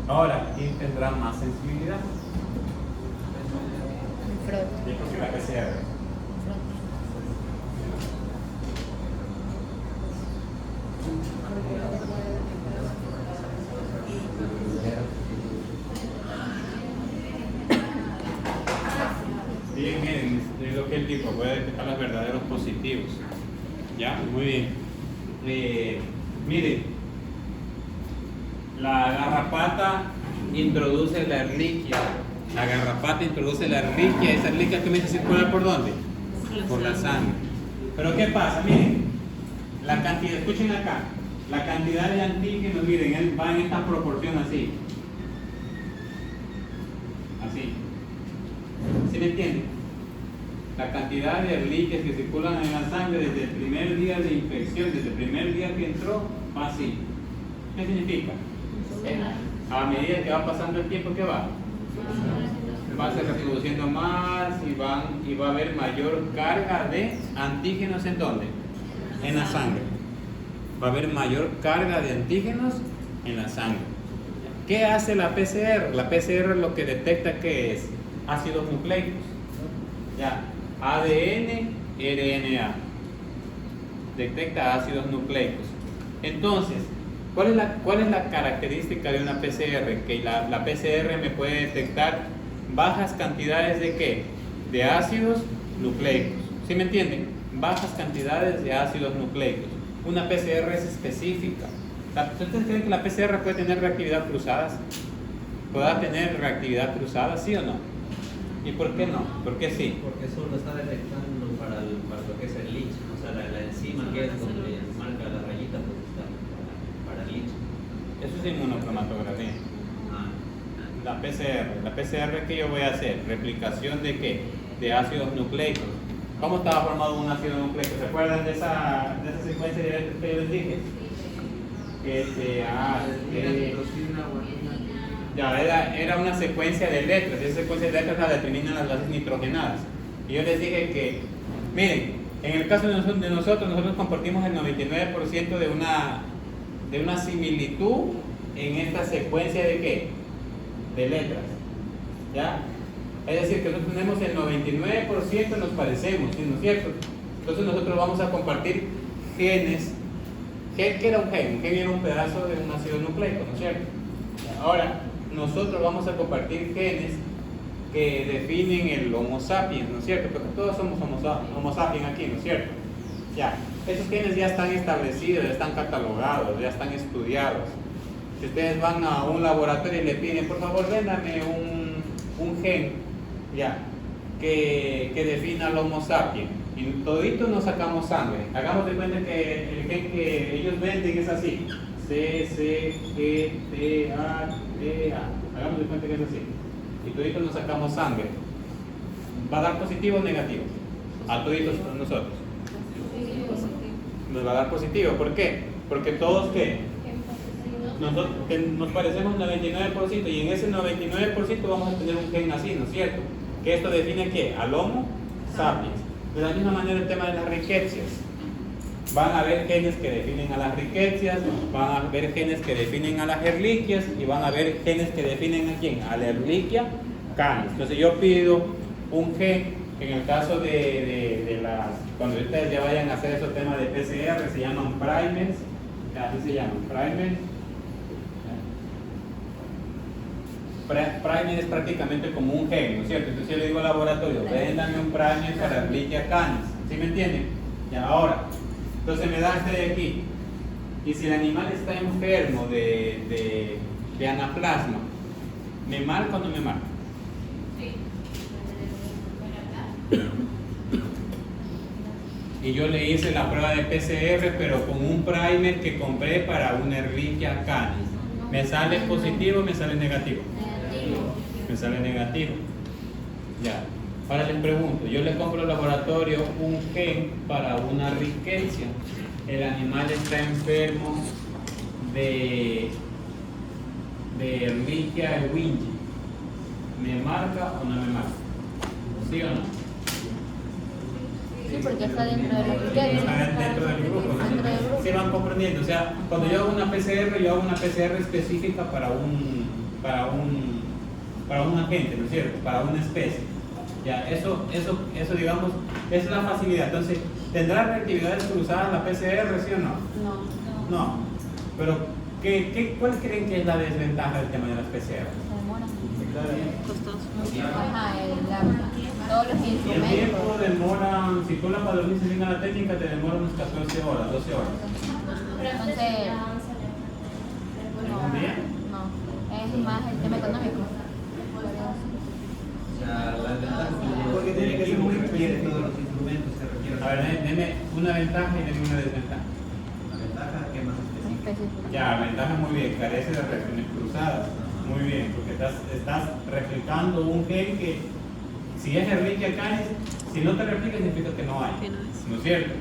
Ahora, ¿quién tendrá más sensibilidad? Yo creo que la PCR. Bien, miren, es lo que el tipo puede detectar los verdaderos positivos. Ya, muy bien. Miren, la garrapata introduce la erliquia. La garrapata introduce la erliquia. ¿Esa erliquia comienza a circular por dónde? Por la sangre. Pero ¿qué pasa? Miren, la cantidad, escuchen acá, la cantidad de antígenos, miren, él va en esta proporción así. Así. ¿Sí me entienden? La cantidad de erliquias que circulan en la sangre desde el primer día de infección, desde el primer día que entró, va así. ¿Qué significa? A medida que va pasando el tiempo, ¿qué va? Va a ser reproduciendo más y va a haber mayor carga de antígenos. ¿En dónde? En la sangre. Va a haber mayor carga de antígenos en la sangre. ¿Qué hace la PCR? La PCR lo que detecta que es ácidos nucleicos. Ya, ADN, RNA. Detecta ácidos nucleicos. Entonces, ¿cuál es la característica de una PCR? Que la PCR me puede detectar bajas cantidades de ¿qué? De ácidos nucleicos. ¿Sí me entienden? Bajas cantidades de ácidos nucleicos. Una PCR es específica. ¿Ustedes creen que la PCR puede tener reactividad cruzadas? ¿Pueda tener reactividad cruzada, sí o no? ¿Y por qué no? ¿Por qué sí? Porque eso lo está detectando para lo que es el leach, o sea, la enzima que es donde marca la rayita, pues está para el leach. Eso es inmunocromatografía. La PCR que yo voy a hacer, replicación de ¿qué? De ácidos nucleicos. ¿Cómo estaba formado un ácido nucleico? ¿Se acuerdan de esa secuencia de que yo les dije? Ya, era una secuencia de letras, y esa secuencia de letras la determinan las bases nitrogenadas. Y yo les dije que, miren, en el caso de nosotros compartimos el 99% de una similitud en esta secuencia de ¿qué? De letras. ¿Ya? Es decir, que nosotros tenemos el 99% nos parecemos, ¿sí? ¿No es cierto? Entonces nosotros vamos a compartir genes. ¿Qué era un gen? Un gen era un pedazo de un ácido nucleico, ¿no es cierto? Ahora, nosotros vamos a compartir genes que definen el Homo sapiens, ¿no es cierto? Porque todos somos Homo sapiens aquí, ¿no es cierto? Ya, esos genes ya están establecidos, ya están catalogados, ya están estudiados. Si ustedes van a un laboratorio y le piden, por favor, véndame un gen, ya, que defina al Homo sapiens, y toditos nos sacamos sangre. Hagamos de cuenta que el gen que ellos venden es así: C, C, G, T, A, T, A. Hagamos de cuenta que es así. Y toditos nos sacamos sangre. ¿Va a dar positivo o negativo? A toditos nosotros. Nos va a dar positivo. ¿Por qué? Porque todos que nosotros que nos parecemos 99%, y en ese 99% vamos a tener un gen así, ¿no es cierto? Que esto define ¿qué? Al Homo sapiens. De la misma manera el tema de las riquecias. Van a haber genes que definen a las riquecias, van a haber genes que definen a las Ehrlichias, y van a haber genes que definen a ¿quién? A la Ehrlichia canis. Entonces yo pido un gen, en el caso de las, cuando ustedes ya vayan a hacer esos temas de PCR, se llaman primers, así se llaman, primers. Primer es prácticamente como un gen, ¿no es cierto? Entonces yo le digo al laboratorio, véndame un primer para Ehrlichia canis, ¿sí me entienden? Y ahora, entonces me da este de aquí, y si el animal está enfermo de anaplasma, ¿me marca o no me marca? Y yo le hice la prueba de PCR, pero con un primer que compré para una Ehrlichia canis. ¿Me sale positivo o me sale negativo? Me sale negativo. Ya. Ahora les pregunto, yo le compro al laboratorio un gen para una riquecia. El animal está enfermo de Ehrlichia ewingi. ¿Me marca o no me marca? ¿Sí o no? Sí, porque está dentro de la Está dentro del grupo, ¿no? Dentro del grupo. Se van comprendiendo. O sea, cuando yo hago una PCR, yo hago una PCR específica para un agente, ¿no es cierto? Para una especie. Ya, eso digamos, es la facilidad. Entonces, ¿tendrá reactividades cruzadas la PCR, sí o no? No. No. Pero, ¿cuál creen que es la desventaja del tema de las PCR? Se demora. Costoso. Ajá, todos los Y el tiempo instrumentos. demora, si tú la padronices bien a la técnica, te demora unas 14 horas, 12 horas. Entonces, ¿En un día? no, es más el tema económico. O sea, la ventaja Porque tiene que ser equipo muy que requiere específico. todos los instrumentos que requieren. A ver, deme una ventaja y deme una desventaja. La ventaja que es más específica. Específico. Ya, ventaja muy bien, carece de reacciones cruzadas. Muy bien, porque estás replicando un gen que, si es Ehrlichia canis, si no te replica significa que no hay. Que no es. ¿No es cierto?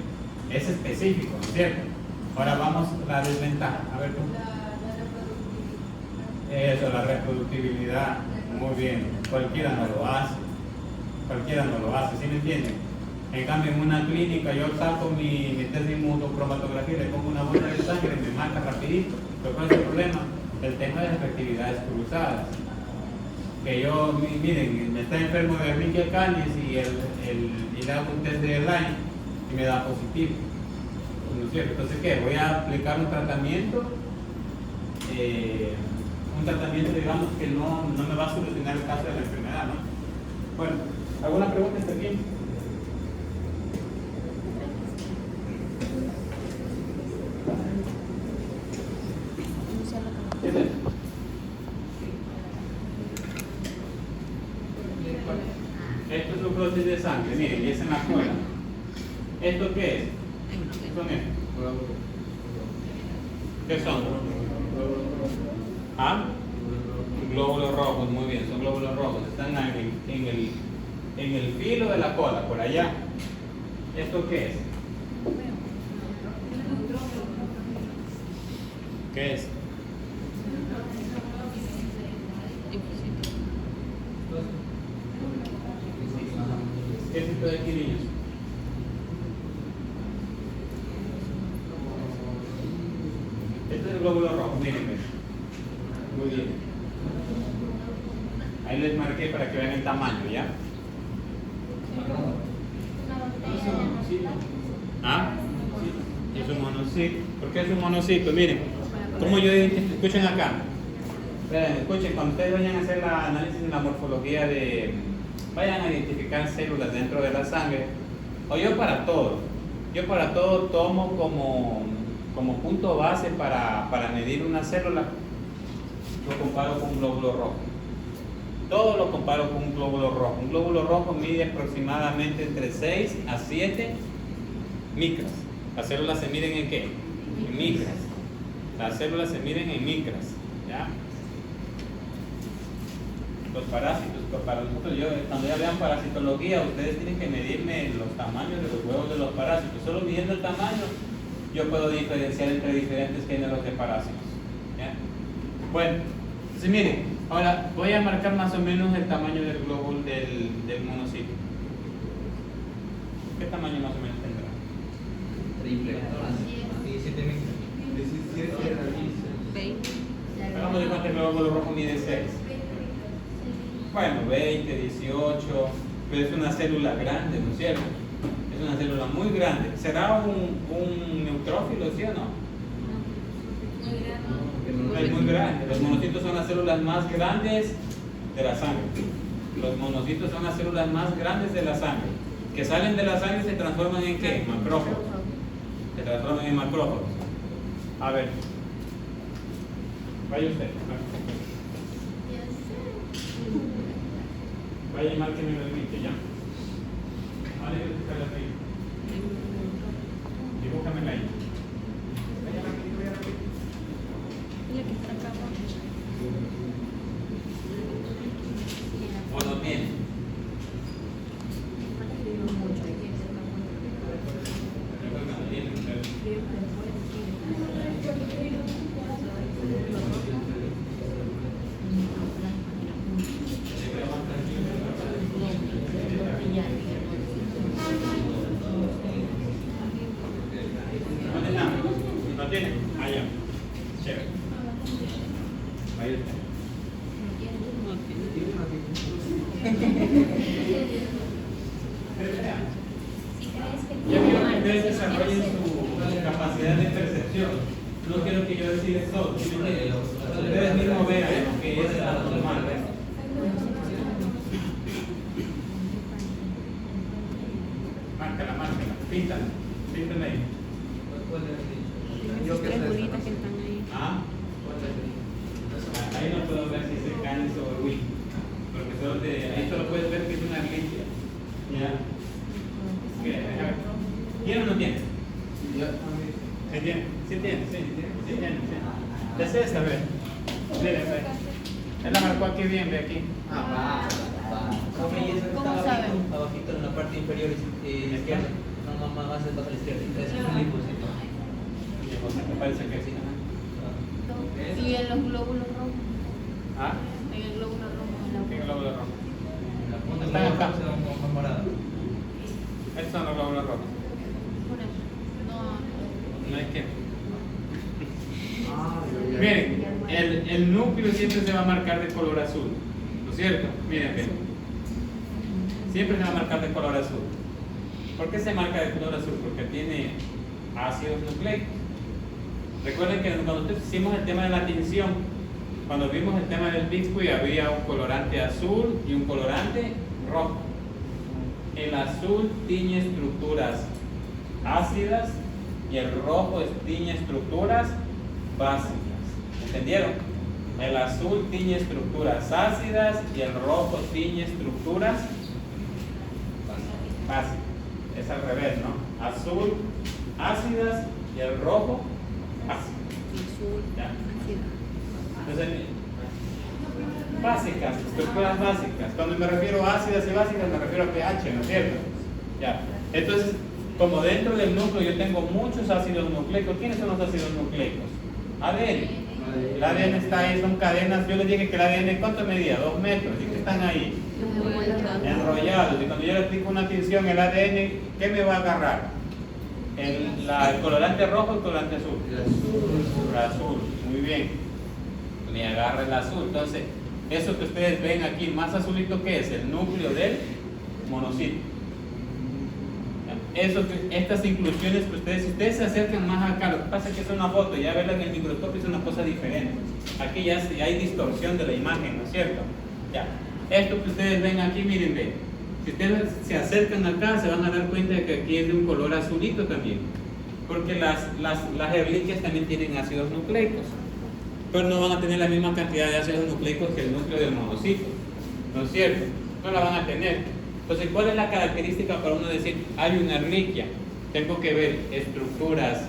Es específico, ¿no es cierto? Ahora vamos a la desventaja. A ver tú. Eso, la reproductibilidad. Muy bien. Cualquiera no lo hace. Cualquiera no lo hace, ¿sí me entienden? En cambio, en una clínica yo saco mi test de inmunocromatografía, le pongo una bolsa de sangre y me marca rapidito. ¿Pero cuál es el problema? El tema de las reactividades cruzadas. Que yo, miren, me está enfermo de Ehrlichia canis y le hago un test de Lyme y me da positivo. ¿No es cierto? Entonces, ¿qué? Voy a aplicar un tratamiento, digamos, que no me va a solucionar el caso de la enfermedad, ¿no? Bueno, ¿alguna pregunta hasta aquí? ¿Qué es esto? Esto es glucosis de sangre, miren, y es en la cola. ¿Esto qué es? ¿Qué son estos? ¿Qué son? ¿Ah? Glóbulos rojos, muy bien, son glóbulos rojos. Están en el filo de la cola, por allá. ¿Esto qué es? ¿Qué es? de aquí, niños. Este es el glóbulo rojo, miren. Muy bien. Ahí les marqué para que vean el tamaño, ¿ya? ¿Ah? Es un monocito. ¿Por qué es un monocito? Miren, ¿cómo yo identifico? Escuchen acá. Escuchen, cuando ustedes vayan a hacer el análisis en la morfología vayan a identificar células dentro de la sangre, o yo para todo tomo como punto base para medir una célula, lo comparo con un glóbulo rojo. Todo lo comparo con un glóbulo rojo. Un glóbulo rojo mide aproximadamente entre 6 a 7 micras. Las células se miden en qué? En micras. Las células se miden en micras. ¿Ya? Los parásitos, para nosotros, cuando ya vean parasitología, ustedes tienen que medirme los tamaños de los huevos de los parásitos. Solo midiendo el tamaño, yo puedo diferenciar entre diferentes géneros de parásitos. ¿Ya? Bueno, entonces miren, ahora voy a marcar más o menos el tamaño del glóbulo del monocito. ¿Qué tamaño más o menos tendrá? Triple. 17 micras. 20. Hagamos de cuenta que el glóbulo rojo mide 6. Bueno, 20, 18, pero es una célula grande, ¿no es cierto? Es una célula muy grande. ¿Será un neutrófilo, sí o no? Es muy grande. Los monocitos son las células más grandes de la sangre. Los monocitos son las células más grandes de la sangre. Que salen de la sangre y se transforman en ¿qué? Macrófagos. Se transforman en macrófagos. A ver. Vaya usted. Vaya y márqueme el límite ya. Vale, yo te traigo aquí. Dibújamela ahí. Vaya rápido, vaya rápido. ¿O no tiene? ¿No tiene? Allá. Chévere. Ahí está. Yo quiero que ustedes desarrollen su capacidad de percepción. No quiero que yo decida todo, sino que ustedes mismos vean lo que es la normal. Márcala, píntala ahí. Esas tres bolitas que están ahí. ¿Ah? Ahí no puedo ver si es canis o wii, porque ahí solo puedes ver que es una glitch. ¿Ya? ¿Tiene o no tiene? ¿Sí tiene? Sí tiene, sí. Desea saber. Mire, ve. Él la marcó aquí bien, ve aquí. ¿Cómo sabe? Abajito en la parte inferior izquierda. No, más hacia la izquierda. Es un linfocito. Me parece que sí. Y en los glóbulos rojos. ¿Ah? En el glóbulo rojo. ¿Qué glóbulo rojo? La punta Están acá. más morada. Estos son los glóbulos rojos. Por eso. No. No hay que. Miren, el núcleo siempre se va a marcar de color azul, ¿no es cierto? Miren, ven. Siempre se va a marcar de color azul. ¿Por qué se marca de color azul? Porque tiene ácidos nucleicos. Recuerden que cuando nosotros hicimos el tema de la tinción, cuando vimos el tema del biscuit, había un colorante azul y un colorante rojo. El azul tiñe estructuras ácidas y el rojo tiñe estructuras básicas. ¿Entendieron? El azul tiñe estructuras ácidas y el rojo tiñe estructuras básicas. Es al revés, ¿no? Azul, ácidas y el rojo, básicas. ¿Ya? Entonces, básicas, estructuras básicas. Cuando me refiero a ácidas y básicas, me refiero a pH, ¿no es cierto? Ya. Entonces, como dentro del núcleo yo tengo muchos ácidos nucleicos, ¿quiénes son los ácidos nucleicos? ADN. El ADN está ahí, son cadenas. Yo les dije que el ADN, ¿cuánto medía? 2 metros. ¿Y qué están ahí? Enrollados. Y cuando yo le aplico una tinción, el ADN, ¿qué me va a agarrar? El colorante rojo o el colorante azul. El azul, muy bien. Me agarra el azul. Entonces, eso que ustedes ven aquí, más azulito, ¿qué es? El núcleo del monocito. Estas inclusiones que ustedes, si ustedes se acercan más acá, lo que pasa es que es una foto, ya verla en el microscopio es una cosa diferente. Aquí ya hay distorsión de la imagen, ¿no es cierto? Ya. Esto que ustedes ven aquí, miren, ven. Si ustedes se acercan acá, se van a dar cuenta de que aquí es de un color azulito también. Porque las erliquias también tienen ácidos nucleicos. Pero no van a tener la misma cantidad de ácidos nucleicos que el núcleo del monocito. ¿No es cierto? No la van a tener. Entonces, ¿cuál es la característica para uno decir hay una erliquia? Tengo que ver estructuras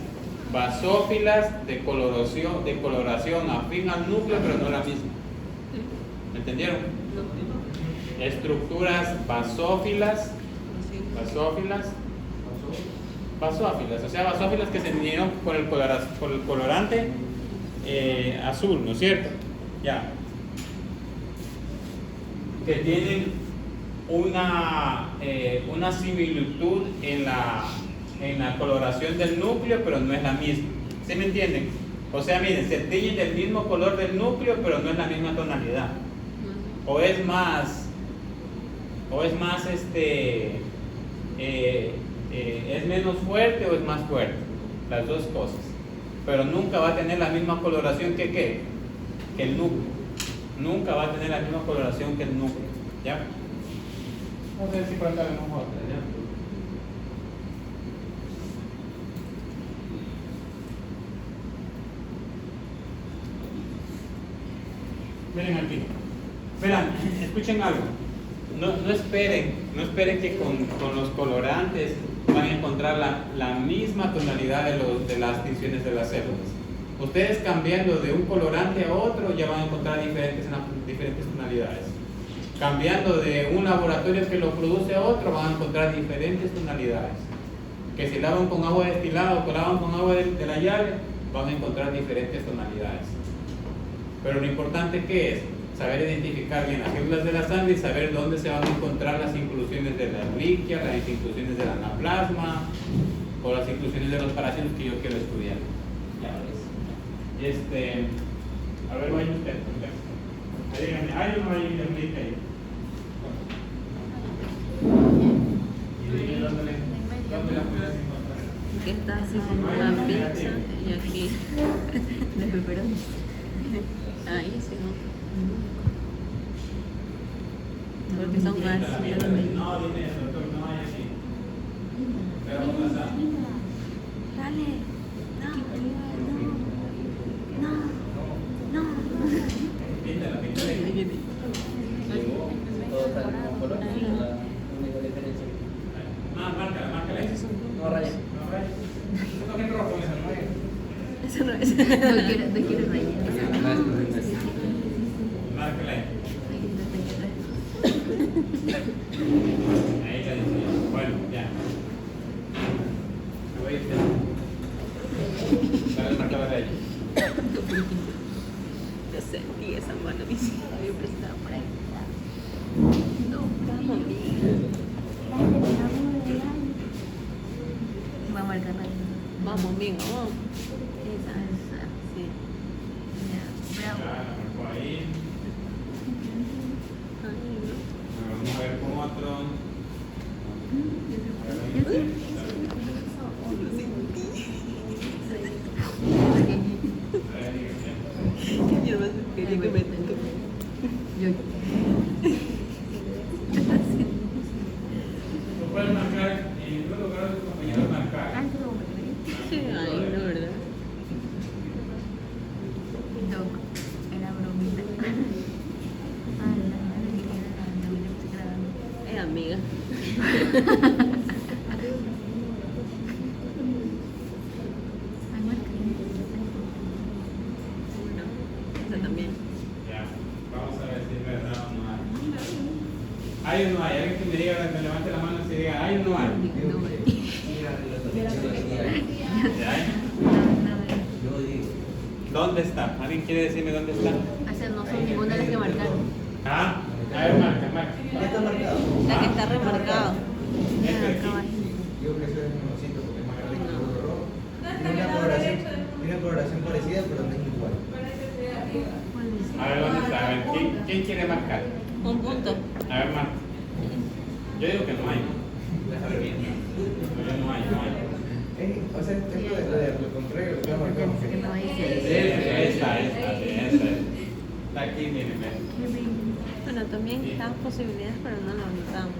basófilas de coloración afín al núcleo, pero no la misma. ¿Me entendieron? Estructuras basófilas, o sea, basófilas que se vinieron por el colorante azul, ¿no es cierto? Ya. Que tienen una similitud en la coloración del núcleo, pero no es la misma. ¿Sí me entienden? O sea, miren, se tiñen del mismo color del núcleo, pero no es la misma tonalidad. O es más, es menos fuerte o es más fuerte. Las dos cosas. Pero nunca va a tener la misma coloración que el núcleo. Nunca va a tener la misma coloración que el núcleo. ¿Ya? Vamos a ver si por acá vemos otra, ¿ya? Miren aquí. Verán, escuchen algo. No esperen que con los colorantes van a encontrar la misma tonalidad de las tinciones de las células. Ustedes cambiando de un colorante a otro ya van a encontrar diferentes tonalidades. Cambiando de un laboratorio que lo produce a otro, van a encontrar diferentes tonalidades. Que si lavan con agua destilada o que lavan con agua de la llave, van a encontrar diferentes tonalidades. Pero lo importante que es saber identificar bien las células de la sangre y saber dónde se van a encontrar las inclusiones de la erliquia, las inclusiones del anaplasma o las inclusiones de los parásitos que yo quiero estudiar. Ya ves. A ver, vaya usted. Díganme, ¿hay o no hay erliquia ahí? ¿Dónde la puedes encontrar? Que está así como una pizza y aquí de pepperoni. Ahí sí, ¿no? Porque son más. No, dime eso, doctor, no hay así. Pero vamos a pasar. Dale. No. Píntala. Todo está en el mismo color, la única diferencia. Márcala. No rayes. No es rojo, esa no es. Eso no es. No quiero rayar. Márcala ahí. Ahí la dice. Bueno, ya. Me voy a ir. Dale marcada de ahí. Yo sentí esa mano, mi hija había prestado por ahí. No, vamos, amiga. Va a marcar ahí. Vamos, amiga, vamos. Esa, sí. Ya, bravo. Ya, la marcó ahí. Vamos a ver con otro. Yo quería que me Lo pueden marcar y luego lograr a sus compañeros marcar. Sí, ahí, no, ¿verdad? Doc, era bromita. Amiga. Esa también. Ya, vamos a ver si es verdad o no hay. ¿Hay o no hay? Alguien que me diga, que me levante la mano y se diga, ¿hay o no hay? ¿Ya hay? Yo digo. ¿Dónde está? ¿Alguien quiere decirme dónde está? Esas no son ninguna de las que marcaron. Ah, a ver, marca. ¿Ya está marcado? La que está remarcada. Este aquí. Yo que soy un monocito porque es más grande que el otro rojo. Tiene una coloración parecida, pero no es igual. A ver, ¿dónde está? A ver, ¿quién quiere marcar? Un punto. A ver, marca. Yo digo que no hay. Déjame ver bien. No hay. O sea, esto es lo contrario, lo que ha marcado. Que no hay. Esta. Está aquí, miren, ven. Bueno, también están posibilidades, pero no lo notamos.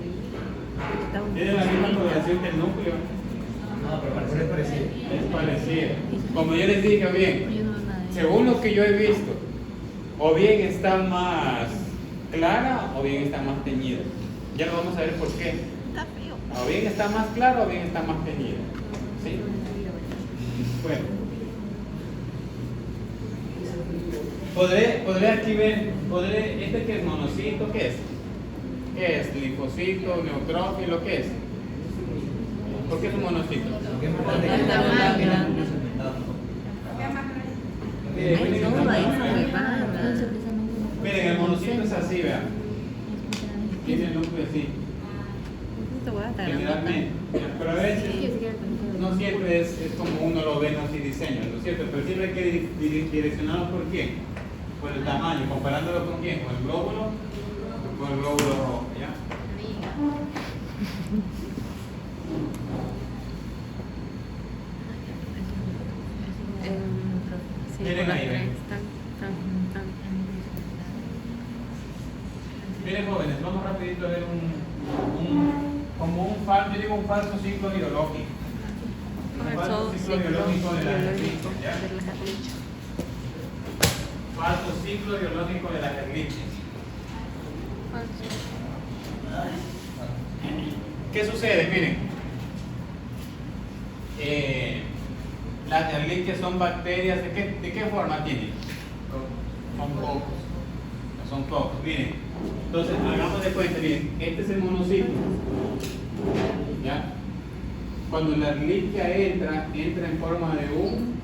Tiene la misma coloración que el núcleo. No, pero parece parecido. Es parecido. Como yo les dije, bien, Yo no veo nada de eso. según lo que yo he visto, o bien está más clara o bien está más teñida. Ya lo vamos a ver por qué. Está frío. O bien está más clara o bien está más teñida. ¿Sí? Bueno. Podré aquí ver, este que es monocito, ¿qué es? ¿Qué es? Linfocito, neutrófilo, ¿qué es? ¿Por qué es un monocito? Ay, no, ahí se me va. Miren, el monocito es así, vean. Tiene el núcleo así, Te voy a estar generalmente. Pero a veces, no siempre es como uno lo ve en los diseños, ¿no es cierto? Pero siempre hay que direccionarlo por quién. Por el tamaño, comparándolo con quién, con el glóbulo rojo, ¿ya? Miren ahí, ven. Miren jóvenes, vamos rapidito a ver un falso ciclo biológico. Un falso ciclo biológico de la Ehrlichia, ¿ya? Falso ciclo biológico de la Ehrlichia. ¿Qué sucede? Miren, las Ehrlichia son bacterias, ¿de qué forma tienen? Son cocos, miren. Entonces, hagamos de cuenta, miren, este es el monocito, ¿ya? Cuando la Ehrlichia entra en forma de un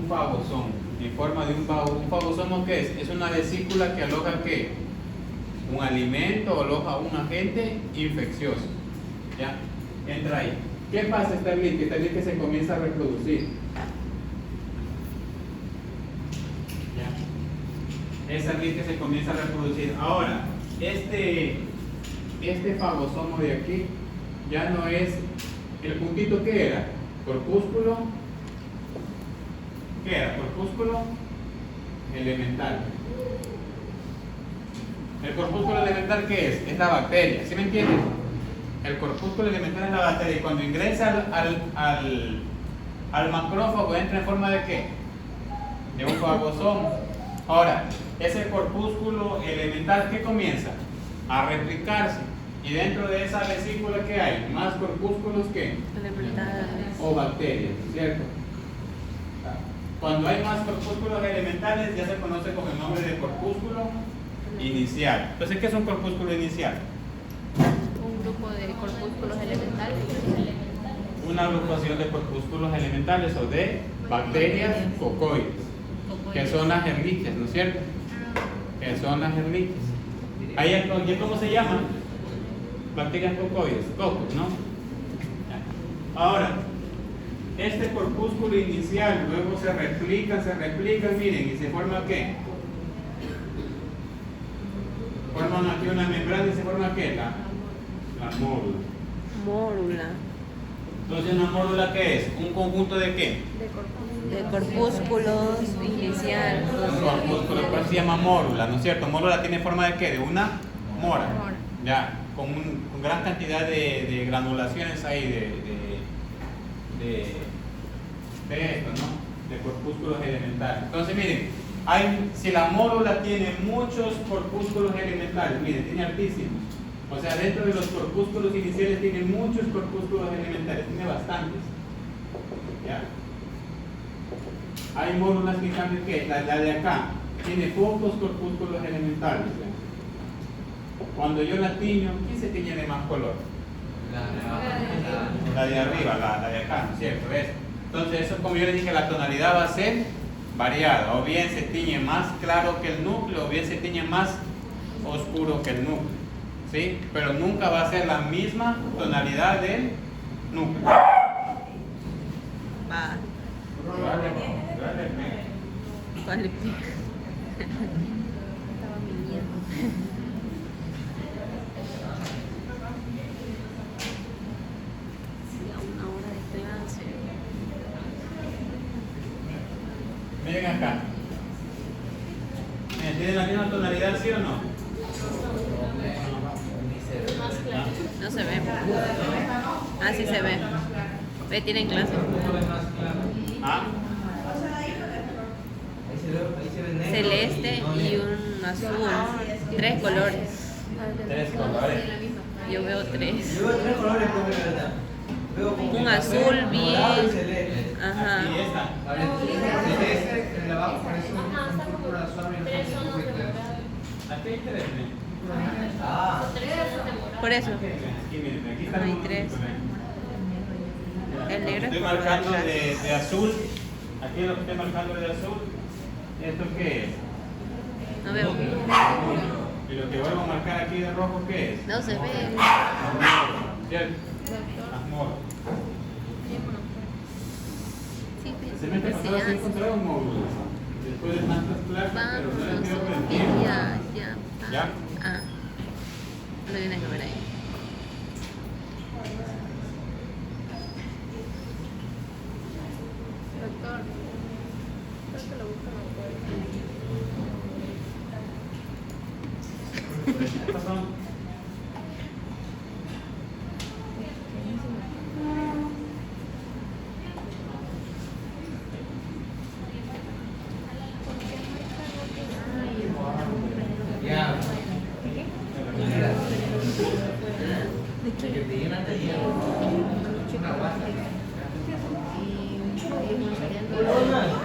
fagosoma, en forma de un fagosoma. ¿Qué es? Es una vesícula que aloja ¿qué? Un alimento o aloja un agente infeccioso, ¿ya? Entra ahí. ¿Qué pasa esta Ehrlichia? Esta Ehrlichia se comienza a reproducir, ¿ya? Esa Ehrlichia se comienza a reproducir. Ahora, este fagosoma de aquí ya no es el puntito que era corpúsculo. ¿Qué era? Corpúsculo elemental. ¿El corpúsculo elemental qué es? Es la bacteria, ¿sí me entienden? El corpúsculo elemental es la bacteria y cuando ingresa al macrófago entra en forma de ¿qué? De un fagosoma. Ahora, ese corpúsculo elemental ¿qué comienza? A replicarse y dentro de esa vesícula ¿qué hay? Más corpúsculos ¿qué? O bacterias, ¿cierto? Cuando hay más corpúsculos elementales ya se conoce con el nombre de corpúsculo inicial. Entonces, ¿qué es un corpúsculo inicial? Un grupo de corpúsculos elementales. Una agrupación de corpúsculos elementales o de bacterias cocoides, que son las Ehrlichias, ¿no es cierto? Que son las Ehrlichias. Ahí, ¿cómo se llaman? Bacterias cocoides, cocos, ¿no? Ahora, este corpúsculo inicial luego se replica, miren, y se forma ¿qué? Forman aquí una membrana y se forma ¿qué? La mórula. Mórula. Entonces, ¿una mórula qué es? ¿Un conjunto de qué? De corpúsculos inicial. Un corpúsculo, pues se llama mórula, ¿no es cierto? Mórula tiene forma de qué? De una mora. Ya, con gran cantidad de granulaciones ahí de esto, ¿no? De corpúsculos elementales. Entonces, miren, si la mórula tiene muchos corpúsculos elementales, miren, tiene altísimos. O sea, dentro de los corpúsculos iniciales tiene muchos corpúsculos elementales, tiene bastantes. ¿Ya? Hay mórulas que cambian que la de acá tiene pocos corpúsculos elementales. ¿Ya? Cuando yo la tiño, ¿quién se tiñe de más color? La de arriba, la de acá, ¿no es cierto? ¿Ves? Entonces, eso como yo les dije, la tonalidad va a ser variada. O bien se tiñe más claro que el núcleo, o bien se tiñe más oscuro que el núcleo. ¿Sí? Pero nunca va a ser la misma tonalidad del núcleo. Va. Vale. Vale. Estaba mintiendo. Sí, a 1 hora de clase. Miren acá. Miren, ¿tienen la misma tonalidad, sí o no? No se ve. Ah, sí se ve. Ve, tienen clase. ¿Ah? Celeste y un azul. 3 colores. 3 colores. Yo veo 3. Yo veo 3 colores, pues, de verdad. Veo como Un azul bien. celeste. Ajá. ¿Y esta? A ver, en la abajo parece un púrpura suave. Aquí hay 3, miren. Ah, Por eso. Aquí, miren, aquí está Hay el 3. El negro Estoy es marcando color de azul. Aquí lo que estoy marcando de azul. ¿Esto qué es? No veo. Y lo que vuelvo a marcar aquí de rojo, ¿qué es? No se ve. ¿Cierto? Amor. Sí, Se mete pues, pasado sin encontrar un módulo. Después de tantas clases, pero no les Vámonos, quiero Sofía, mentir. ya. ¿Ya? Ah, lo tienen que ver ahí. Doctor, creo que lo buscan ¿Qué pasó? ya. ¿De qué? Que te llenan de hielo. Una guasa. Y